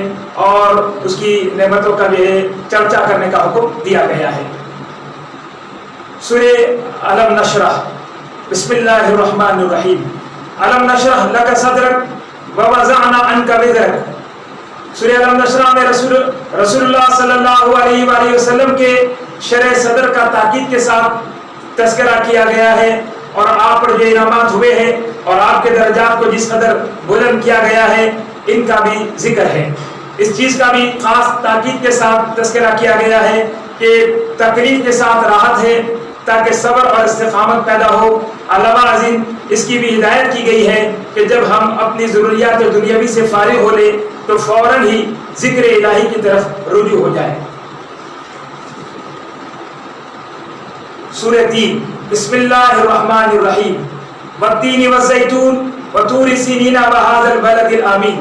اور اس کی نعمتوں کا جو ہے چرچا کرنے کا حکم دیا گیا ہے۔ سورہ الم نشرح، بسم اللہ الرحمن الرحیم، الم نشرح لک صدرک ووضعنا عنک وزرک۔ سورہ الم نشرح میں رسول اللہ صلی اللہ علیہ وآلہ وسلم کے شرح صدر کا تاکید کے ساتھ تذکرہ کیا گیا ہے، اور آپ پر جو انعامات ہوئے ہیں اور آپ کے درجات کو جس قدر بلند کیا گیا ہے ان کا بھی ذکر ہے۔ اس چیز کا بھی خاص تاکید کے ساتھ تذکرہ کیا گیا ہے کہ تکلیف کے ساتھ راحت ہے تاکہ صبر اور استقامت پیدا ہو۔ علاوہ ازیں اس کی بھی ہدایت کی گئی ہے کہ جب ہم اپنی ضروریات دنیاوی سے فارغ ہو لیں تو فوراً ہی ذکر الہی کی طرف رجوع ہو جائے۔ سورہ تین، بسم اللہ الرحمن الرحیم، والتین والزیتون وطور سینین وہذا البلد الامین۔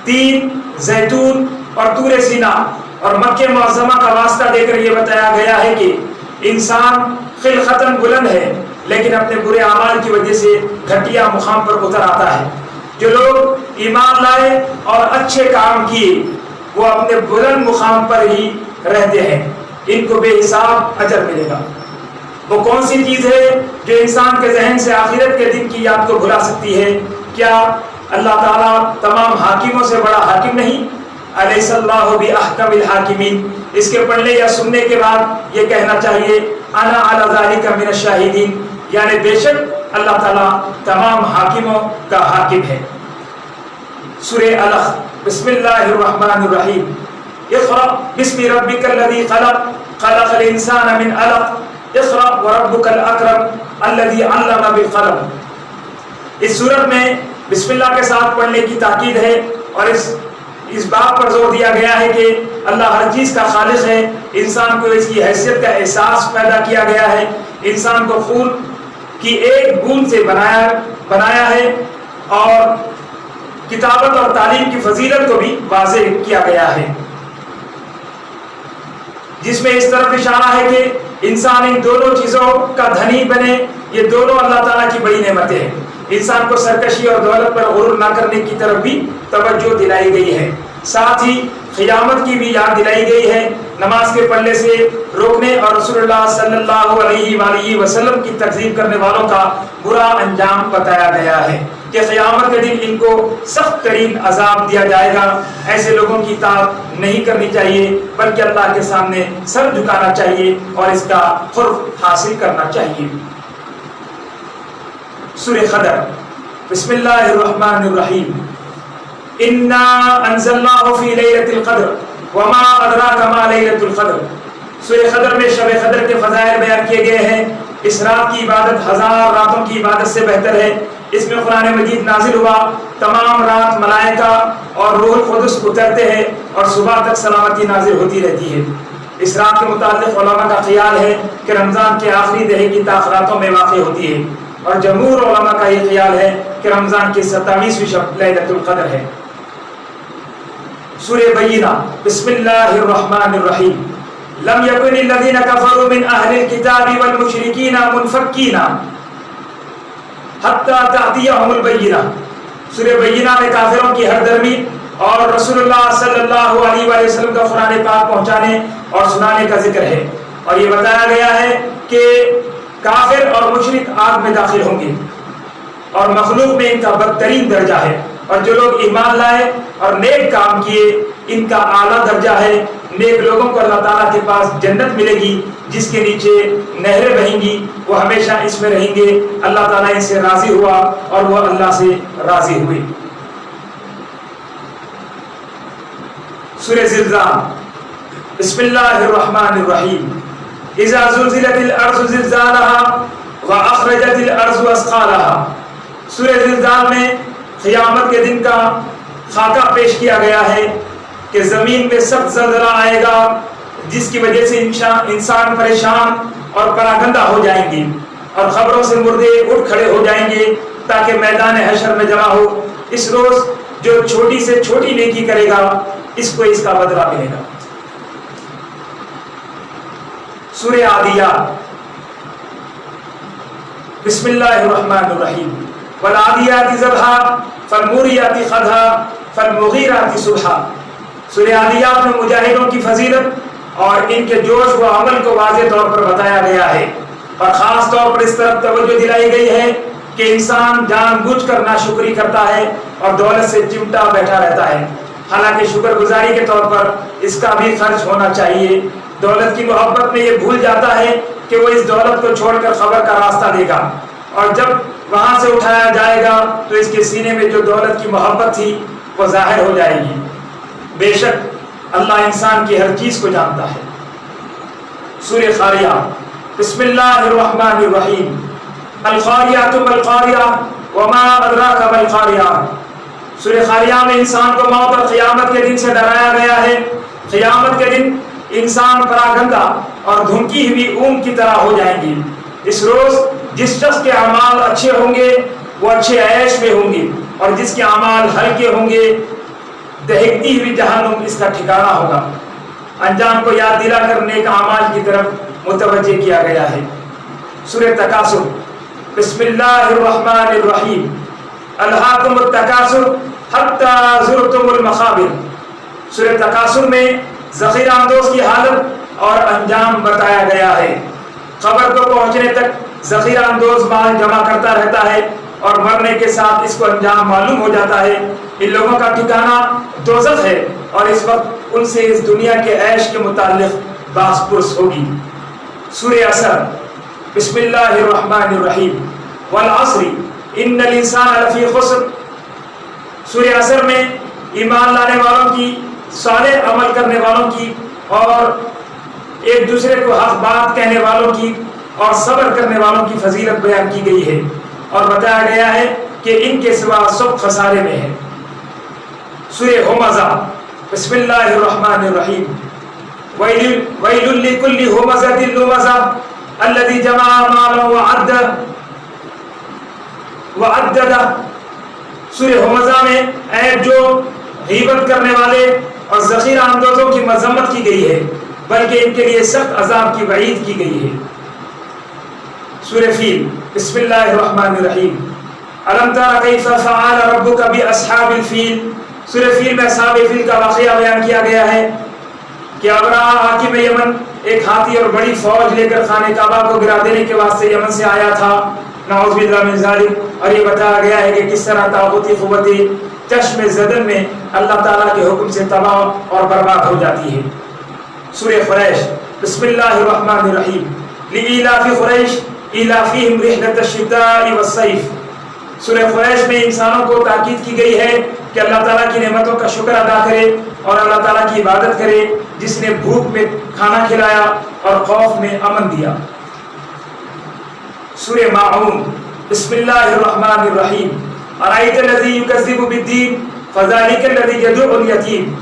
تین، زیتون اور طور سینا اور مکہ معظمہ کا واسطہ دے کر یہ بتایا گیا ہے کہ انسان خلقتاً بلند ہے لیکن اپنے برے اعمال کی وجہ سے گھٹیا مقام پر اتر آتا ہے۔ جو لوگ ایمان لائے اور اچھے کام کیے وہ اپنے بلند مقام پر ہی رہتے ہیں، ان کو بے حساب اجر ملے گا۔ وہ کون سی چیز ہے جو انسان کے ذہن سے آخرت کے دن کی یاد کو بھلا سکتی ہے؟ کیا اللہ تعالیٰ تمام حاکموں سے بڑا حاکم نہیں؟ الیس اللہ باحکم الحاکمین۔ اس کے پڑھنے یا سننے کے بعد یہ کہنا چاہیے انا علی ذلک من الشاہدین، یعنی بے شک اللہ تعالیٰ تمام حاکموں کا حاکم ہے۔ سورہ الخ، بسم اللہ الرحمن الرحیم، اقرأ بسم ربک الذی خلق خلق الانسان من علق اقرأ وربک الاکرم الذی علم بالقلم۔ اس سورت میں بسم اللہ کے ساتھ پڑھنے کی تاکید ہے اور اس بات پر زور دیا گیا ہے کہ اللہ ہر چیز کا خالق ہے، انسان کو اس کی حیثیت کا احساس پیدا کیا گیا ہے، انسان کو خون کی ایک بوند سے بنایا ہے، اور کتابت اور تعلیم کی فضیلت کو بھی واضح کیا گیا ہے، جس میں اس طرف اشارہ ہے کہ انسان ان دونوں چیزوں کا دھنی بنے۔ یہ دونوں اللہ تعالیٰ کی بڑی نعمتیں ہیں۔ انسان کو سرکشی اور دولت پر غرور نہ کرنے کی طرف بھی توجہ دلائی گئی ہے، ساتھ ہی قیامت کی بھی یاد دلائی گئی ہے، نماز کے پڑھنے سے روکنے اور رسول اللہ صلی اللہ علیہ وآلہ وسلم کی تکذیب کرنے والوں کا برا انجام بتایا گیا ہے کہ قیامت کے دن ان کو سخت ترین عذاب دیا جائے گا۔ ایسے لوگوں کی اطاعت نہیں کرنی چاہیے، بلکہ اللہ کے سامنے سر جھکانا چاہیے اور اس کا قرب حاصل کرنا چاہیے۔ سورہ قدر، بسم اللہ الرحمن الرحیم، انا انزلناہ فی لیلۃ القدر وما ادراک ما لیلۃ القدر۔ سورہ قدر میں شب قدر کے فضائل بیان کیے گئے ہیں۔ اس رات کی عبادت 1000 راتوں کی عبادت سے بہتر ہے۔ اس میں قرآن مجید نازل ہوا، تمام رات ملائکہ اور روح القدس اترتے ہیں اور صبح تک سلامتی نازل ہوتی رہتی ہے۔ اس رات کے متعلق علماء کا خیال ہے کہ رمضان کے آخری دہے کی تاخیراتوں میں واقع ہوتی ہے، اور جمہور علماء کا یہ خیال ہے کہ رمضان کی 27ویں شب لیلۃ القدر ہے۔ سورہ بینہ، بسم اللہ الرحمن الرحیم، لم یکن الذین کفروا من اہل الکتاب والمشرکین منفکین حتی تأتیہم البینہ۔ سورہ بینہ میں کافروں کی ہر درمی اور رسول اللہ صلی اللہ علیہ وآلہ وسلم کا قرآن پاک پہنچانے اور سنانے کا ذکر ہے، اور یہ بتایا گیا ہے کہ کافر اور مشرک آگ میں داخل ہوں گے، اور مخلوق میں ان کا بدترین درجہ ہے، اور جو لوگ ایمان لائے اور نیک کام کیے ان کا اعلیٰ درجہ ہے۔ نیک لوگوں کو اللہ تعالیٰ کے پاس جنت ملے گی جس کے نیچے نہریں بہیں گی، وہ ہمیشہ اس میں رہیں گے۔ اللہ تعالیٰ ان سے راضی ہوا اور وہ اللہ سے راضی ہوئے۔ سورہ زلزال، بسم اللہ الرحمن الرحیم، اذا زلزلت الارض زلزالها واخرجت الارض اثقالها۔ سورہ زلزال میں قیامت کے دن کا خاکہ پیش کیا گیا ہے کہ زمین میں سخت زلزلہ آئے گا، جس کی وجہ سے انسان پریشان اور پراگندہ ہو جائیں گے، اور خبروں سے مردے اٹھ کھڑے ہو جائیں گے تاکہ میدان حشر میں جمع ہو۔ اس روز جو چھوٹی سے چھوٹی نیکی کرے گا اس کو اس کا بدلہ ملے گا۔ سورہ عادیات، بسم اللہ الرحمن الرحیم، والعادیات ضبحا فالموریات قدحا فالمغیرات صبحا۔ سورہ عادیات میں مجاہدوں کی فضیلت اور ان کے جوش و عمل کو واضح طور پر بتایا گیا ہے، اور خاص طور پر اس طرف توجہ دلائی گئی ہے کہ انسان جان بوجھ کر ناشکری کرتا ہے اور دولت سے چمٹا بیٹھا رہتا ہے، حالانکہ شکر گزاری کے طور پر اس کا بھی خرچ ہونا چاہیے۔ دولت کی محبت میں یہ بھول جاتا ہے کہ وہ اس دولت کو چھوڑ کر خبر کا راستہ دے گا، اور جب وہاں سے اٹھایا جائے گا تو اس کے سینے میں جو دولت کی محبت تھی وہ ظاہر ہو جائے گی۔ بے شک اللہ انسان کی ہر چیز کو جانتا ہے۔ سورہ قاریہ، بسم اللہ الرحمن الرحیم، القاریہ ما القاریہ وما ادراک ما القاریہ۔ سورہ قاریہ میں انسان کو موت اور قیامت کے دن سے ڈرایا گیا ہے۔ قیامت کے دن انسان پراگندہ اور دھمکی ہوئی اونگ کی طرح ہو جائیں گی۔ اس روز جس شخص کے اعمال اچھے ہوں گے وہ اچھے عیش میں ہوں گے، اور جس کے اعمال ہلکے ہوں گے دہکتی ہوئی جہنم اس کا ٹھکانہ ہوگا۔ انجام کو یاد دلا کر نیک اعمال کی طرف متوجہ کیا گیا ہے۔ سورہ تکاثر، بسم اللہ الرحمن الرحیم، الہاکم التکاثر حتی زرتم المقابر۔ سورہ تکاثر میں ذخیرہ اندوز کی حالت اور انجام بتایا گیا ہے۔ قبر کو پہنچنے تک ذخیرہ اندوز مال جمع کرتا رہتا ہے، اور مرنے کے ساتھ اس کو انجام معلوم ہو جاتا ہے۔ ان لوگوں کا ٹھکانہ دوزخ ہے، اور اس وقت ان سے اس دنیا کے عیش کے متعلق بحث پرس ہوگی۔ سورہ عصر، بسم اللہ الرحمن الرحیم، والعصر ان الانسان لفی خسر۔ سورہ عصر میں ایمان لانے والوں کی، صالح عمل کرنے والوں کی، اور ایک دوسرے کو حق بات کہنے والوں کی اور صبر کرنے والوں کی فضیلت بیان کی گئی ہے، اور بتایا گیا ہے کہ ان کے سوا سب خسارے میں ہے۔ سورہ ہمزہ، بسم اللہ الرحمن الرحیم ویل لکل ہمزۃ لمزہ الذی جمع مالا وعددہ۔ سورہ ہمزہ میں عیب جو غیبت کرنے والے اور ذخیرہ اندوزوں کی مذمت کی گئی ہے، بلکہ ان کے لیے سخت عذاب کی وعید کی گئی ہے۔ سورہ فیل بسم اللہ الرحمن الرحیم الم تر کیف فعل ربک باصحاب الفیل۔ سورہ فیل میں اصحاب فیل کا واقعہ بیان کیا گیا ہے کہ ابرہہ حاکم یمن ایک ہاتھی اور بڑی فوج لے کر خانہ کعبہ کو گرا دینے کے واسطے یمن سے آیا تھا، نعوذ باللہ من ذالک۔ اور یہ بتایا گیا ہے کہ کس طرح طاغوتی قوتیں چشم زدن میں اللہ تعالیٰ کے حکم سے تباہ اور برباد ہو جاتی ہے۔ سورہ قریش بسم اللہ الرحمن الرحیم لإیلاف قریش ایلافہم رحلۃ الشتاء والصیف۔ سورہ قریش میں انسانوں کو تاکید کی گئی ہے کہ اللہ تعالیٰ کی نعمتوں کا شکر ادا کرے اور اللہ تعالیٰ کی عبادت کرے جس نے بھوک میں کھانا کھلایا اور خوف میں امن دیا۔ سورہ ماعون بسم اللہ الرحمن الرحیم ارأیت الذی یکذب بالدین فذلک الذی یدعو الیتیم۔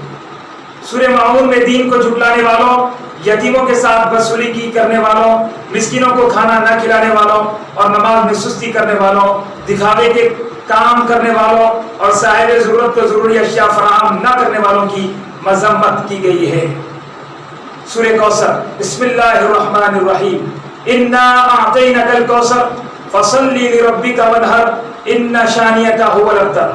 سورہ ماعون میں دین کو جھٹلانے والوں، یتیموں کے ساتھ بدسلوکی کرنے والوں، مسکینوں کو کھانا نہ کھلانے والوں اور نماز میں سستی کرنے والوں، دکھاوے کے کام کرنے والوں اور صاحب ضرورت کو ضروری اشیاء فراہم نہ کرنے والوں کی مذمت کی گئی ہے۔ سورہ کوثر بسم اللہ الرحمن الرحیم انا اعطینک الکوثر فصل لربک وانحر ان شانئک هو الابتر۔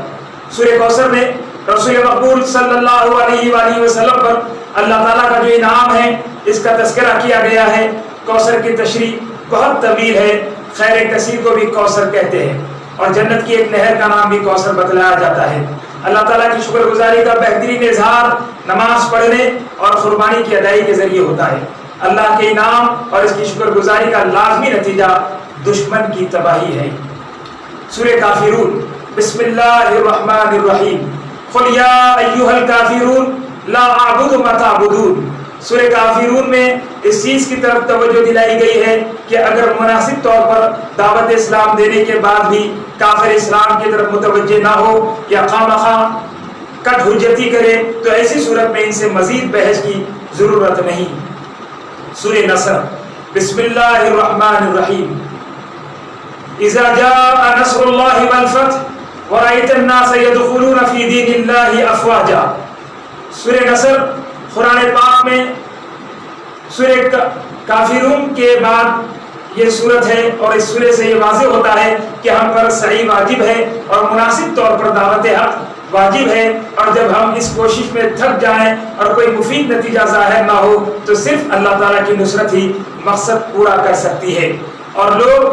سورہ کوثر میں رسول مقبول صلی اللہ علیہ وآلہ وسلم پر اللہ تعالیٰ کا جو انعام ہے اس کا تذکرہ کیا گیا ہے۔ کوثر کی تشریح بہت طویل ہے، خیر کثیر کو بھی کوثر کہتے ہیں اور جنت کی ایک نہر کا نام بھی کوثر بتلایا جاتا ہے۔ اللہ تعالیٰ کی شکر گزاری کا بہترین اظہار نماز پڑھنے اور قربانی کی ادائیگی کے ذریعے ہوتا ہے۔ اللہ کے انعام اور اس کی شکر گزاری کا لازمی نتیجہ دشمن کی تباہی ہے۔ سورہ کافرون بسم اللہ الرحمن الرحیم قل یا ایھا الکافرون لا اعبد ما تعبدون۔ سورہ کافرون میں اس چیز کی طرف توجہ دلائی گئی ہے کہ اگر مناسب طور پر دعوت اسلام دینے کے بعد بھی کافر اسلام کی طرف متوجہ نہ ہو یا خواہ کٹ حجتی کرے تو ایسی صورت میں ان سے مزید بحث کی ضرورت نہیں۔ سورہ نصر بسم اللہ الرحمن الرحیم اذا جاء نصر اللہ والفتح ورأیت الناس يدخلون فی دین اللہ افواجا۔ سورہ نصر قرآن پاک میں سورہ کافرون کے بعد یہ سورت ہے اور اس سورے سے یہ واضح ہوتا ہے کہ ہم پر سعی واجب ہے اور مناسب طور پر دعوت حق واجب ہے، اور جب ہم اس کوشش میں تھک جائیں اور کوئی مفید نتیجہ ظاہر نہ ہو تو صرف اللہ تعالیٰ کی نصرت ہی مقصد پورا کر سکتی ہے اور لوگ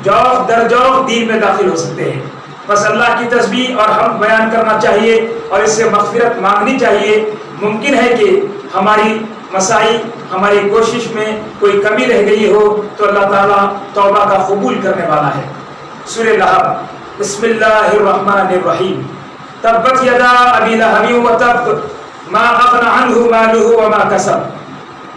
جوق در جوق دین میں داخل ہو سکتے ہیں۔ بس اللہ کی تسبیح اور حمد بیان کرنا چاہیے اور اس سے مغفرت مانگنی چاہیے۔ ممکن ہے کہ ہماری مساعی، ہماری کوشش میں کوئی کمی رہ گئی ہو تو اللہ تعالیٰ توبہ کا قبول کرنے والا ہے۔ سورہ لہب بسم اللہ الرحمن الرحیم تبت یدا ابی لہب وتب ما اغنی عنہ مالہ وما کسب۔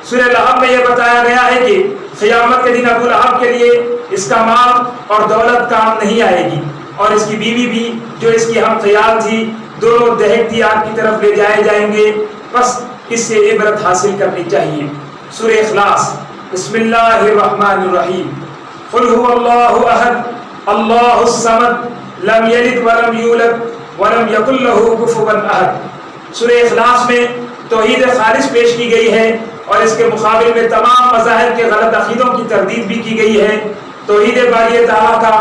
سورہ لہب میں یہ بتایا گیا ہے کہ قیامت کے دن ابو لہب کے لیے اس کا مال اور دولت کام نہیں آئے گی اور اس کی بیوی بھی جو اس کی ہم خیال تھی، دونوں دہکتی آگ کی طرف لے جائے جائیں گے۔ بس اس سے عبرت حاصل کرنی چاہیے۔ سورہ اخلاص بسم اللہ الرحمن الرحیم قل هو اللہ احد اللہ الصمد لم یلد ولم یولد ولم یکن له کفوا احد۔ سورہ اخلاص میں توحید خالص پیش کی گئی ہے اور اس کے مقابل میں تمام مذاہب کے غلط عقیدوں کی تردید بھی کی گئی ہے۔ توحید باری تعالیٰ کا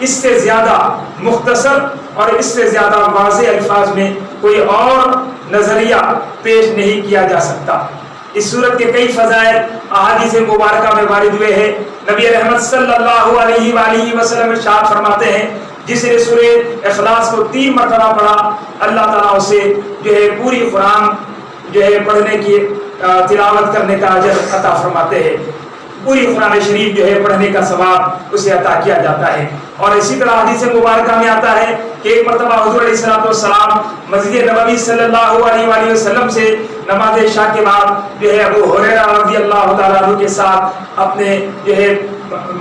اس سے زیادہ مختصر اور اس سے زیادہ واضح الفاظ میں کوئی اور نظریہ پیش نہیں کیا جا سکتا۔ اس صورت کے کئی فضائل احادیث مبارکہ میں وارد ہوئے ہیں۔ نبی رحمت صلی اللہ علیہ وآلہ وسلم ارشاد فرماتے ہیں جس نے سورہ اخلاص کو 3 مرتبہ پڑھا اللہ تعالیٰ اسے جو ہے پوری قرآن جو ہے پڑھنے کی تلاوت کرنے کا اجر عطا فرماتے ہیں۔ پوری قرآن شریف جو ہے پڑھنے کا ثواب اسے عطا کیا جاتا ہے۔ اور اسی طرح حدیث مبارکہ میں آتا ہے کہ ایک مرتبہ حضور علیہ السلام مسجد نبوی صلی اللہ علیہ وآلہ وسلم سے نماز عشاء کے بعد جو ہے ابو ہریرہ رضی اللہ تعالیٰ عنہ کے ساتھ اپنے جو ہے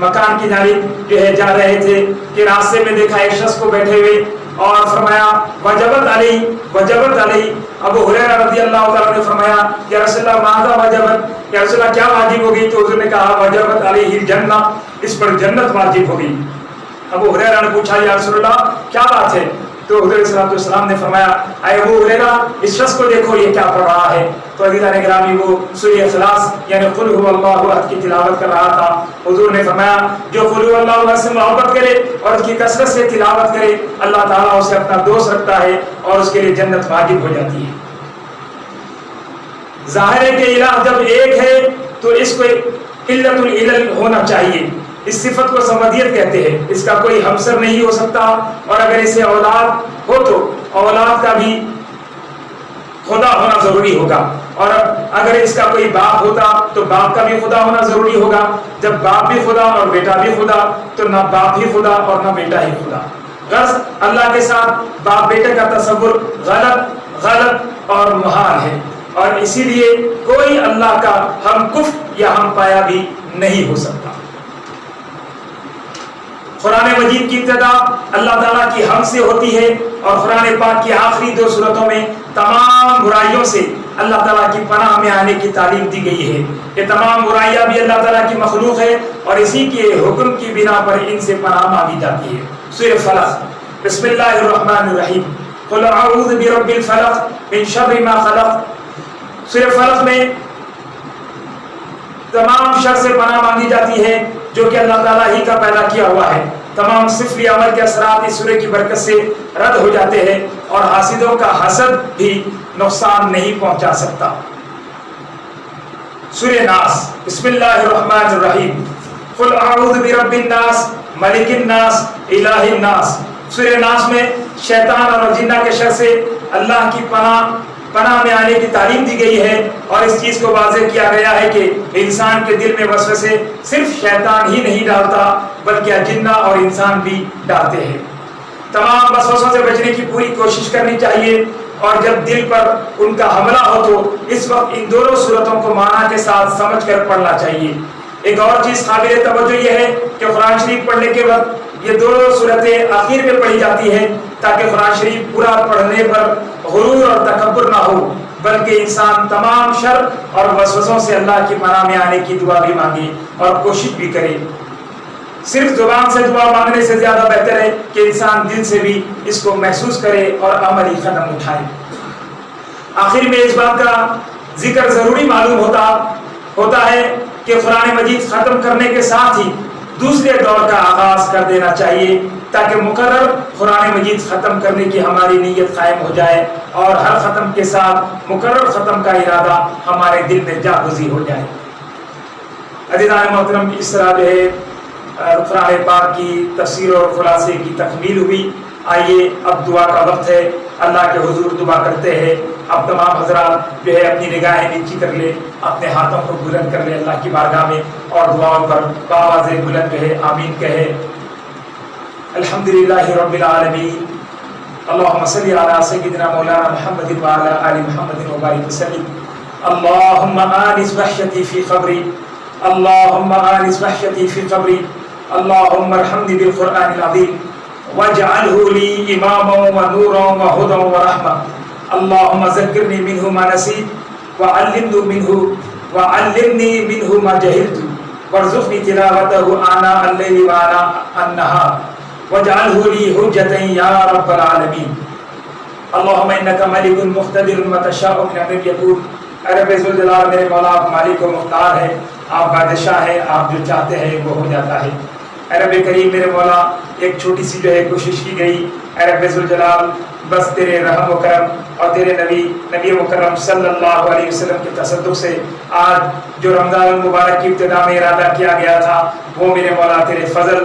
مکان کی جانب جو ہے جا رہے تھے کہ راستے میں دیکھا ایک شخص کو بیٹھے ہوئے اور فرمایا وجبت علی ابو ہریرہ رضی اللہ تعالیٰ نے فرمایا یا رسول اللہ ماذا وجبت، یا رسول اللہ کیا واجب ہوگی؟ تو حضور نے کہا وجبت علیہ الجنہ، اس پر جنت واجب ہوگی۔ ابو ہریرہ نے پوچھا یا رسول اللہ کیا بات ہے؟ تو حضور صلی اللہ علیہ وسلم نے فرمایا اے ابو ہریرہ اس شخص کو دیکھو یہ کیا پڑھ رہا ہے۔ تو عزیزان گرامی وہ سورہ اخلاص یعنی قل هو اللہ احد کی تلاوت کر رہا تھا۔ حضور نے فرمایا جو قل هو اللہ احد سے محبت کرے اور اس کی کثرت سے تلاوت کرے اللہ تعالیٰ اسے اپنا دوست رکھتا ہے اور اس کے لیے جنت واجب ہو جاتی ہے۔ ظاہر ہے کہ الہ جب ایک ہے تو اس کو علت العلل ہونا چاہیے، اس صفت کو سمدیت کہتے ہیں، اس کا کوئی ہمسر نہیں ہو سکتا، اور اگر اسے اولاد ہو تو اولاد کا بھی خدا ہونا ضروری ہوگا، اور اگر اس کا کوئی باپ ہوتا تو باپ کا بھی خدا ہونا ضروری ہوگا۔ جب باپ بھی خدا اور بیٹا بھی خدا تو نہ باپ ہی خدا اور نہ بیٹا ہی خدا۔ غرض اللہ کے ساتھ باپ بیٹے کا تصور غلط اور محال ہے، اور اسی لیے کوئی اللہ کا ہم کف یا ہم پایا بھی نہیں ہو سکتا۔ قرآن مجید کی ابتدا اللہ تعالیٰ کی حمد سے ہوتی ہے، اور قرآن پاک کی آخری 2 سورتوں میں تمام برائیوں سے اللہ تعالیٰ کی پناہ میں آنے کی تعلیم دی گئی ہے۔ یہ تمام برائیاں بھی اللہ تعالیٰ کی مخلوق ہے، اور اسی کے حکم کی بنا پر ان سے پناہ مانگی جاتی ہے۔ سورہ فلق، بسم اللہ الرحمن الرحیم، قل اعوذ برب الفلق من شر ما خلق۔ سورہ فلق میں تمام شر سے پناہ مانگی جاتی ہے جو کہ اللہ تعالیٰ ہی کا پیدا کیا ہوا ہے۔ تمام صفری عمل کے اثرات اس سورہ کی برکت سے رد ہو جاتے ہیں، اور حاسدوں کا حسد بھی نقصان نہیں پہنچا سکتا۔ سورہ ناس، بسم اللہ الرحمن الرحیم، قل اعوذ برب الناس ملک الناس الہ الناس۔ سورہ ناس میں شیطان اور جنہ کے شر سے اللہ کی پناہ میں آنے کی تعلیم دی گئی ہے، اور اس چیز کو واضح کیا گیا ہے کہ انسان کے دل میں وسوسے صرف شیطان ہی نہیں ڈالتا بلکہ جنہ اور انسان بھی ڈالتے ہیں۔ تمام وسوسوں سے بچنے کی پوری کوشش کرنی چاہیے، اور جب دل پر ان کا حملہ ہو تو اس وقت ان دونوں صورتوں کو معنی کے ساتھ سمجھ کر پڑھنا چاہیے۔ ایک اور چیز قابل توجہ یہ ہے کہ قرآن شریف پڑھنے کے وقت یہ دونوں صورتیں آخر میں پڑھی جاتی ہیں تاکہ قرآن شریف پورا پڑھنے پر غرور اور تکبر نہ ہو، بلکہ انسان تمام شر اور وسوسوں سے اللہ کی پناہ میں آنے کی دعا بھی مانگے اور کوشش بھی کرے۔ صرف زبان سے دعا مانگنے سے زیادہ بہتر ہے کہ انسان دل سے بھی اس کو محسوس کرے اور عملی قدم اٹھائے۔ آخر میں اس بات کا ذکر ضروری معلوم ہوتا ہے کہ قرآن مجید ختم کرنے کے ساتھ ہی دوسرے دور کا آغاز کر دینا چاہیے تاکہ مقرر قرآن مجید ختم کرنے کی ہماری نیت قائم ہو جائے، اور ہر ختم کے ساتھ مقرر ختم کا ارادہ ہمارے دل میں جاگزی ہو جائے۔ عزیزان محترم، اس طرح جو ہے قرآن پاک کی تفسیر اور خلاصے کی تکمیل ہوئی۔ آئیے اب دعا کا وقت ہے، اللہ کے حضور دعا کرتے ہیں۔ اب تمام حضرات جو ہے اپنی نگاہیں نیچی کر لے، اپنے ہاتھوں کو بلند کر لے اللہ کی بارگاہ میں، اور دعاؤں پر بآواز بلند جو ہے آمین کہے۔ الحمدللہ رب العالمین، اللہم صلی علی سیدنا مولانا محمد وعلی آل محمد وبارک وسلم۔ اللہم آنس وحشتی فی قبری، اللہم آنس وحشتی فی قبری، اللہم ارحمنی بالقرآن العظیم واجعلہ لی اماما ونورا وہدا ورحمہ، اللہم ذکرنی منہ ما نسیت وعلمنی منہ ما جہلت وارزقنی تلاوتہ آناء اللیل وآناء النہار واجعلہ لی حجتا یا رب العالمین۔ اللہم انکا ملک مقتدر متشاء من امر یکون۔ اے رب ذوالجلال، میرے مولا آپ مالک و مختار ہے، آپ بادشاہ ہے، آپ جو چاہتے ہیں وہ ہو جاتا ہے۔ اے رب کریم، میرے مولا ایک چھوٹی سی جو ہے کوشش کی گئی، اے رب ذوالجلال بس تیرے رحم و کرم اور تیرے نبی مکرم صلی اللہ علیہ وسلم کے تصدق سے آج جو رمضان المبارک کی ابتدا میں ارادہ کیا گیا تھا وہ میرے مولا تیرے فضل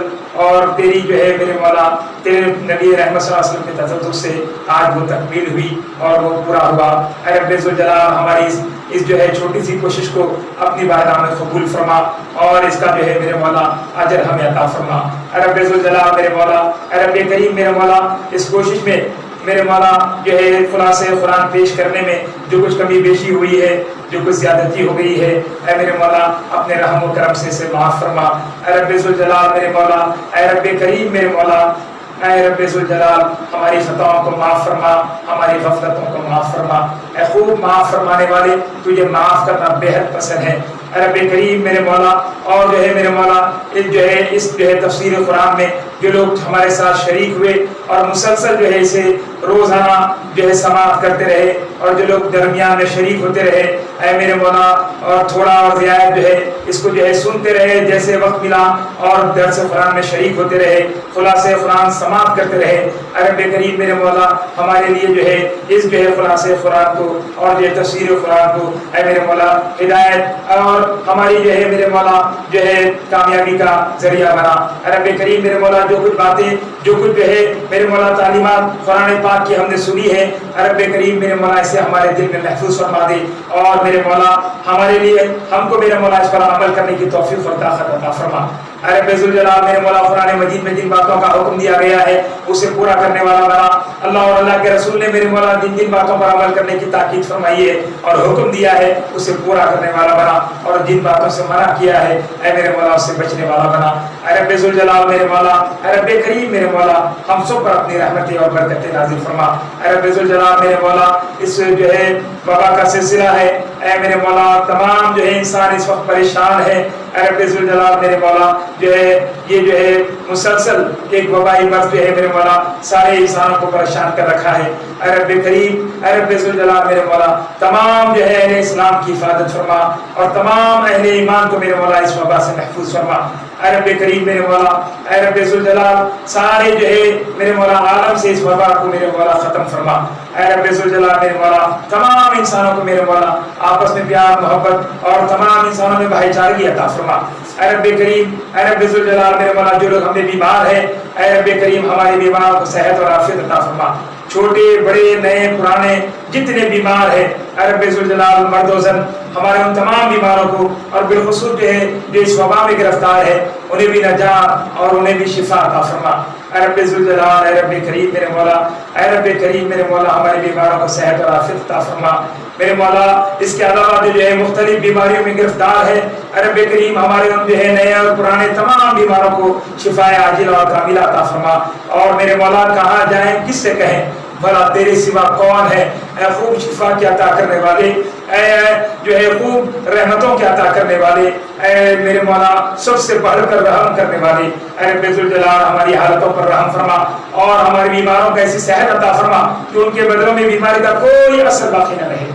اور تیری جو ہے میرے مولا تیرے نبی رحمت صلی اللہ علیہ وسلم کے تصدق سے آج وہ تکمیل ہوئی اور وہ پورا ہوا۔ اے رب ذوالجلال، ہماری اس جو ہے چھوٹی سی کوشش کو اپنی بارگاہ میں قبول فرما، اور اس کا جو ہے میرے مولا اجر ہمیں عطا فرما۔ اے رب ذوالجلال میرے مولا، اے رب کریم میرے مولا، اس کوشش میں میرے مولا جو ہے خلاصے قرآن پیش کرنے میں جو کچھ کمی بیشی ہوئی ہے، جو کچھ زیادتی ہو گئی ہے، اے میرے مولا اپنے رحم و کرم سے اسے معاف فرما۔ اے رب ذوالجلال میرے مولا، اے رب کریم میرے مولا، اے رب ذوالجلال ہماری خطاؤں کو معاف فرما، ہماری غفلتوں کو معاف فرما، اے خوب معاف فرمانے والے، تجھے معاف کرنا بے حد پسند ہے اے رب کریم میرے مولا۔ اور جو ہے میرے مولا اس تفسیر قرآن میں جو لوگ ہمارے ساتھ شریک ہوئے اور مسلسل جو ہے اسے روزانہ جو ہے سماعت کرتے رہے، اور جو لوگ درمیان میں شریک ہوتے رہے اے میرے مولا، اور تھوڑا اور زیادہ جو ہے اس کو جو ہے سنتے رہے جیسے وقت ملا، اور درس قرآن میں شریک ہوتے رہے، خلاصہ قرآن سماعت کرتے رہے اے رب کریم میرے مولا۔ ہمارے لیے جو ہے اس جو ہے خلاصہ قرآن کو اور جو ہے تفسیر قرآن کو اے میرے مولا ہدایت اور ہماری جو ہے میرے مولا جو ہے کامیابی کا ذریعہ بنا اے رب کریم میرے مولا۔ جو کچھ باتیں جو کچھ جو ہے میرے مولا تعلیمات قرآن پاک کی ہم نے سنی ہے اے رب کریم میرے مولا اسے ہمارے دل میں محفوظ فرما دے، اور میرے مولا ہمارے لیے ہم کو میرے مولا اس پر عمل کرنے کی توفیق اور طاقت عطا فرما اے رب ذوالجلال میرے مولا۔ قرآن مجید میں جن باتوں کا حکم دیا گیا ہے اسے پورا کرنے والا بنا، اللہ اور اللہ کے رسول نے میرے مولا جن جن باتوں پر عمل کرنے کی تاکید فرمائی ہے اور حکم دیا ہے اسے پورا کرنے والا بنا، اور جن باتوں سے منع کیا ہے اے میرے مولا اس سے بچنے والا بنا اے رب ذوالجلال میرے مولا۔ اے رب کریم میرے مولا ہم سب پر اپنی رحمتیں اور برکتیں نازل فرما اے رب ذوالجلال میرے مولا۔ اس جو ہے وبا کا سلسلہ ہے اے میرے مولا، تمام جو ہے انسان اس وقت پریشان ہے اے رب ذوالجلال میرے مولا۔ جو ہے یہ جو ہے مسلسل ایک وبائی مرض جو ہے میرے مولا سارے انسانوں کو پریشان کر رکھا ہے اے رب کریم اے رب ذوالجلال میرے مولا۔ تمام جو ہے اہل اسلام کی حفاظت فرما، اور تمام اہل ایمان کو میرے مولا اس وبا سے محفوظ فرما اے رب کریم میرے مولا۔ اے رب ذوالجلال سارے جو ہے میرے مولا عالم سے اس وبا کو میرے مولا ختم فرما اے رب ذوالجلال میرے مولا۔ تمام انسانوں کو میرے مولا آپس میں پیار محبت اور تمام انسانوں میں بھائی چارگی عطا فرما اے رب کریم اے رب ذوالجلال میرے مولا۔ جو لوگ ہم میں بیمار ہیں اے رب کریم ہمارے بیماروں کو صحت اور عافیت عطا فرما، چھوٹے بڑے نئے پرانے جتنے بیمار ہیں اے رب ذوالجلال مرد و زن ہمارے ان تمام بیماروں کو، اور بالخصوص جو ہے جو اس وبا میں گرفتار ہے انہیں بھی نجات اور انہیں بھی شفا عطا فرما اے رب ذوالجلال اے رب کریم میرے مولا۔ اے رب کریم میرے مولا ہمارے بیماروں کو صحت اور عافیت عطا فرما میرے مولا۔ اس کے علاوہ جو ہے مختلف بیماریوں میں گرفتار ہے اے رب کریم ہمارے ان جو ہے نئے اور پرانے تمام بیماروں کو شفا عاجلہ اور کاملہ عطا فرما، اور میرے مولا کہاں جائیں کس سے کہیں بھلا تیرے سوا کون ہے اے خوب شفا کی عطا کرنے والے، اے جو ہے خوب رحمتوں کی عطا کرنے والے، اے میرے مولا سب سے بڑھ کر رحم کرنے والے اے رب ذوالجلال ہماری حالتوں پر رحم فرما، اور ہمارے بیماروں کو ایسی صحت عطا فرما کہ ان کے بدنوں میں بیماری کا کوئی اثر باقی نہ رہے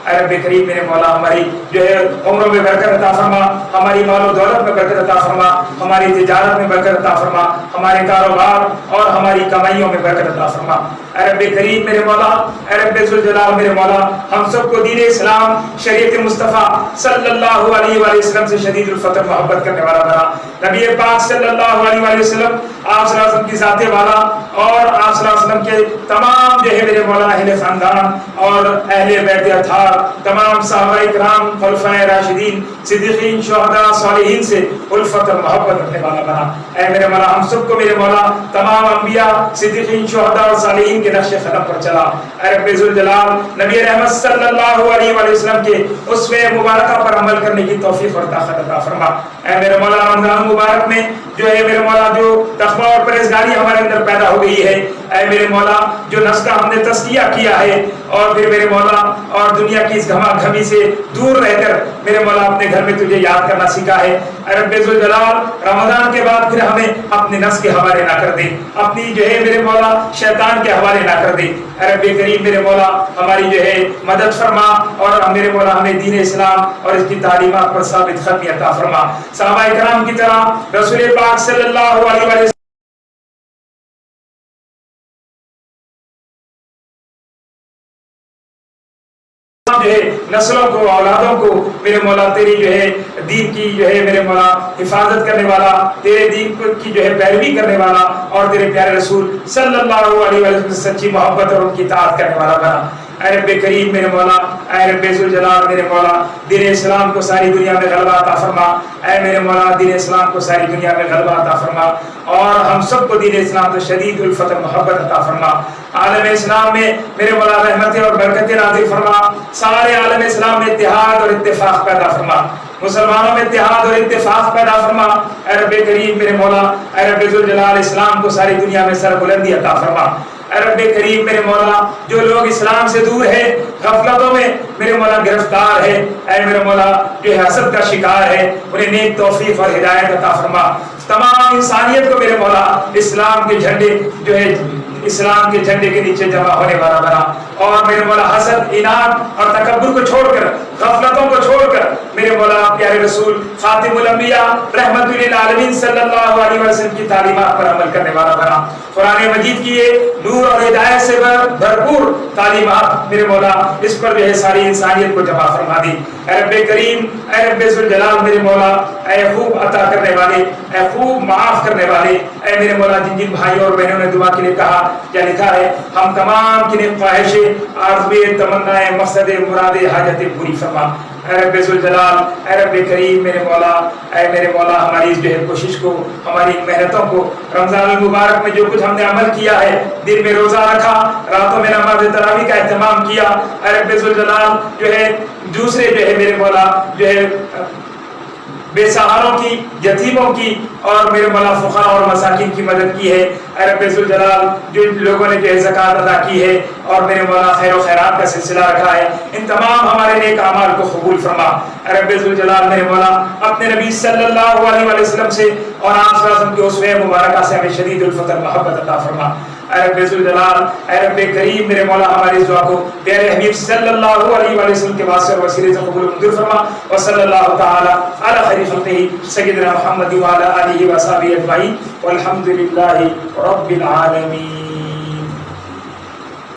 اے رب کریم میرے مولا۔ ہماری جو ہے عمروں میں برکت عطا فرما، ہماری مال و دولت میں برکت عطا فرما، ہماری تجارت میں برکت عطا فرما، ہمارے کاروبار اور ہماری کمائیوں میں برکت عطا فرما اے رب کریم میرے مولا۔ اے رب ذوالجلال میرے مولا ہم سب کو دین اسلام شریعت مصطفیٰ صلی اللہ علیہ وآلہ وسلم سے شدید الفطر محبت کرنے والا بنا، نبی پاک صلی اللہ علیہ وآلہ وسلم آپ صلی اللہ علیہ وسلم کی ذات والا اور آپ صلی اللہ علیہ وسلم کے تمام جو ہے میرے مولا اہل خاندان اور اہل بیت اطہار، تمام صحابہ کرام خلفائے راشدین صدیقین شہداء صالحین سے الفت اور محبت رکھنے والا بنا اے میرے مولا۔ ہم سب کو میرے مولا تمام انبیاء صدیقین شہداء اور صالحین کے نقش قدم پر چلا اے رب ذوالجلال، نبی رحمت صلی اللہ علیہ وآلہ وسلم کے اسوہ مبارکہ پر عمل کرنے کی توفیق اور طاقت عطا فرما اے میرے مولا۔ رمضان مبارک میں جو ہے میرے مولا جو تقویٰ اور پرہیزگاری ہمارے اندر پیدا ہو گئی ہے اے میرے مولا، جو نفس کا ہم نے تزکیہ کیا ہے اور پھر میرے مولا اور دنیا کی اس گھما گھمی سے دور رہ کر میرے مولا اپنے گھر میں تجھے یاد کرنا سیکھا ہے اے رب ذوالجلال، رمضان کے بعد پھر ہمیں اپنے نفس کے حوالے نہ کر دے، اپنی جو ہے میرے مولا شیطان کے حوالے نہ کر دے اے رب کریم میرے مولا۔ ہماری جو ہے مدد فرما، اور میرے مولا ہمیں دین اسلام اور اس کی تعلیمات پر ثابت قدمی عطا فرما، صحابہ کرام کی طرح رسول پاک صلی اللہ علیہ وسلم جو ہے نسلوں کو اولادوں کو میرے مولا تیری جو ہے دین کی جو ہے میرے مولا حفاظت کرنے والا، تیرے دین کی جو ہے پیروی کرنے والا، اور تیرے پیارے رسول صلی اللہ علیہ وسلم سے سچی محبت اور ان کی اطاعت کرنے والا بنا اے رب کریم میرے مولا۔ اے رب ذوالجلال میرے مولا دین اسلام کو ساری دنیا میں غلبہ عطا فرما اے میرے مولا، دین اسلام کو ساری دنیا میں غلبہ عطا فرما، اور ہم سب کو دین اسلام تو شدید الفت محبت عطا فرما۔ عالم اسلام میں میرے مولا رحمتیں اور برکتیں نازل فرما، سارے عالم اسلام میں اتحاد اور اتفاق پیدا فرما مسلمانوں میں اتحاد اور اتفاق پیدا فرما اے رب کریم میرے مولا، اے رب ذوالجلال اسلام کو ساری دنیا میں سربلندی عطا فرما اے رب کریم میرے مولا، جو لوگ اسلام سے دور ہے، غفلتوں میں میرے مولا گرفتار ہے، اے میرے مولا جو ہے حسد کا شکار ہے، انہیں نیک توفیق اور ہدایت عطا فرما۔ تمام انسانیت کو میرے مولا اسلام کے جھنڈے جو ہے اسلام کے جھنڈے کے نیچے جمع ہونے والا بنا، اور میرے مولا حسد، اناد اور تکبر کو چھوڑ کر، غفلتوں کو چھوڑ کر میرے مولا پیارے رسول خاتم الانبیاء رحمت للعالمین صلی اللہ علیہ وسلم کی تعلیمات پر عمل کرنے والا بنا۔ قرآن مجید کی یہ نور اور ہدایت سے بھرپور تعلیمات میرے مولا اس پر جو ہے ساری انسانیت کو جمع فرما دی۔ اے رب کریم، اے رب ذوالجلال میرے مولا، اے خوب عطا کرنے والے، اے خوب معاف کرنے والے، اے میرے مولا جن جن بھائیوں اور بہنوں نے دعا کے لیے کہا یا لکھا ہے، ہم تمام کی نیک خواہشیں، آرزویں، تمنائیں، مقصد، مرادیں، حاجتیں پوری فرما۔ اے رب ذوالجلال، اے رب کریم میرے مولا، اے میرے مولا ہماری جو ہے کوشش کو، ہماری محنتوں کو، رمضان المبارک میں جو کچھ ہم نے عمل کیا ہے، دن میں روزہ رکھا، راتوں میں نماز تراویح کا اہتمام کیا، اے رب ذوالجلال جو ہے دوسرے جو ہے میرے مولا جو ہے بے سہاروں کی، یتیموں کی اور میرے مولا فقراء اور مساکین کی مدد کی ہے، اے رب ذوالجلال جو لوگوں نے جو ہے زکوٰۃ ادا کی ہے اور میرے مولا خیر و خیرات کا سلسلہ رکھا ہے، ان تمام ہمارے نیک اعمال کو قبول فرما۔ اے رب ذوالجلال میرے مولا اپنے نبی صلی اللہ علیہ وسلم سے اور آپ صلی اللہ علیہ وسلم کے اسوہ مبارکہ سے ہمیں شدید الفضل محبت عطا فرما۔ اے رب ذوالجلال، اے رب کریم میرے مولا ہماری اس دعا کو پیارے حبیب صلی اللہ علیہ وسلم کے واسطے اور وسیلے سے قبول منظور فرما۔ وصلی اللہ تعالی علی خیر خلقہ سیدنا محمد وعلی آلہ وصحبہ اجمعین والحمد للہ رب العالمین۔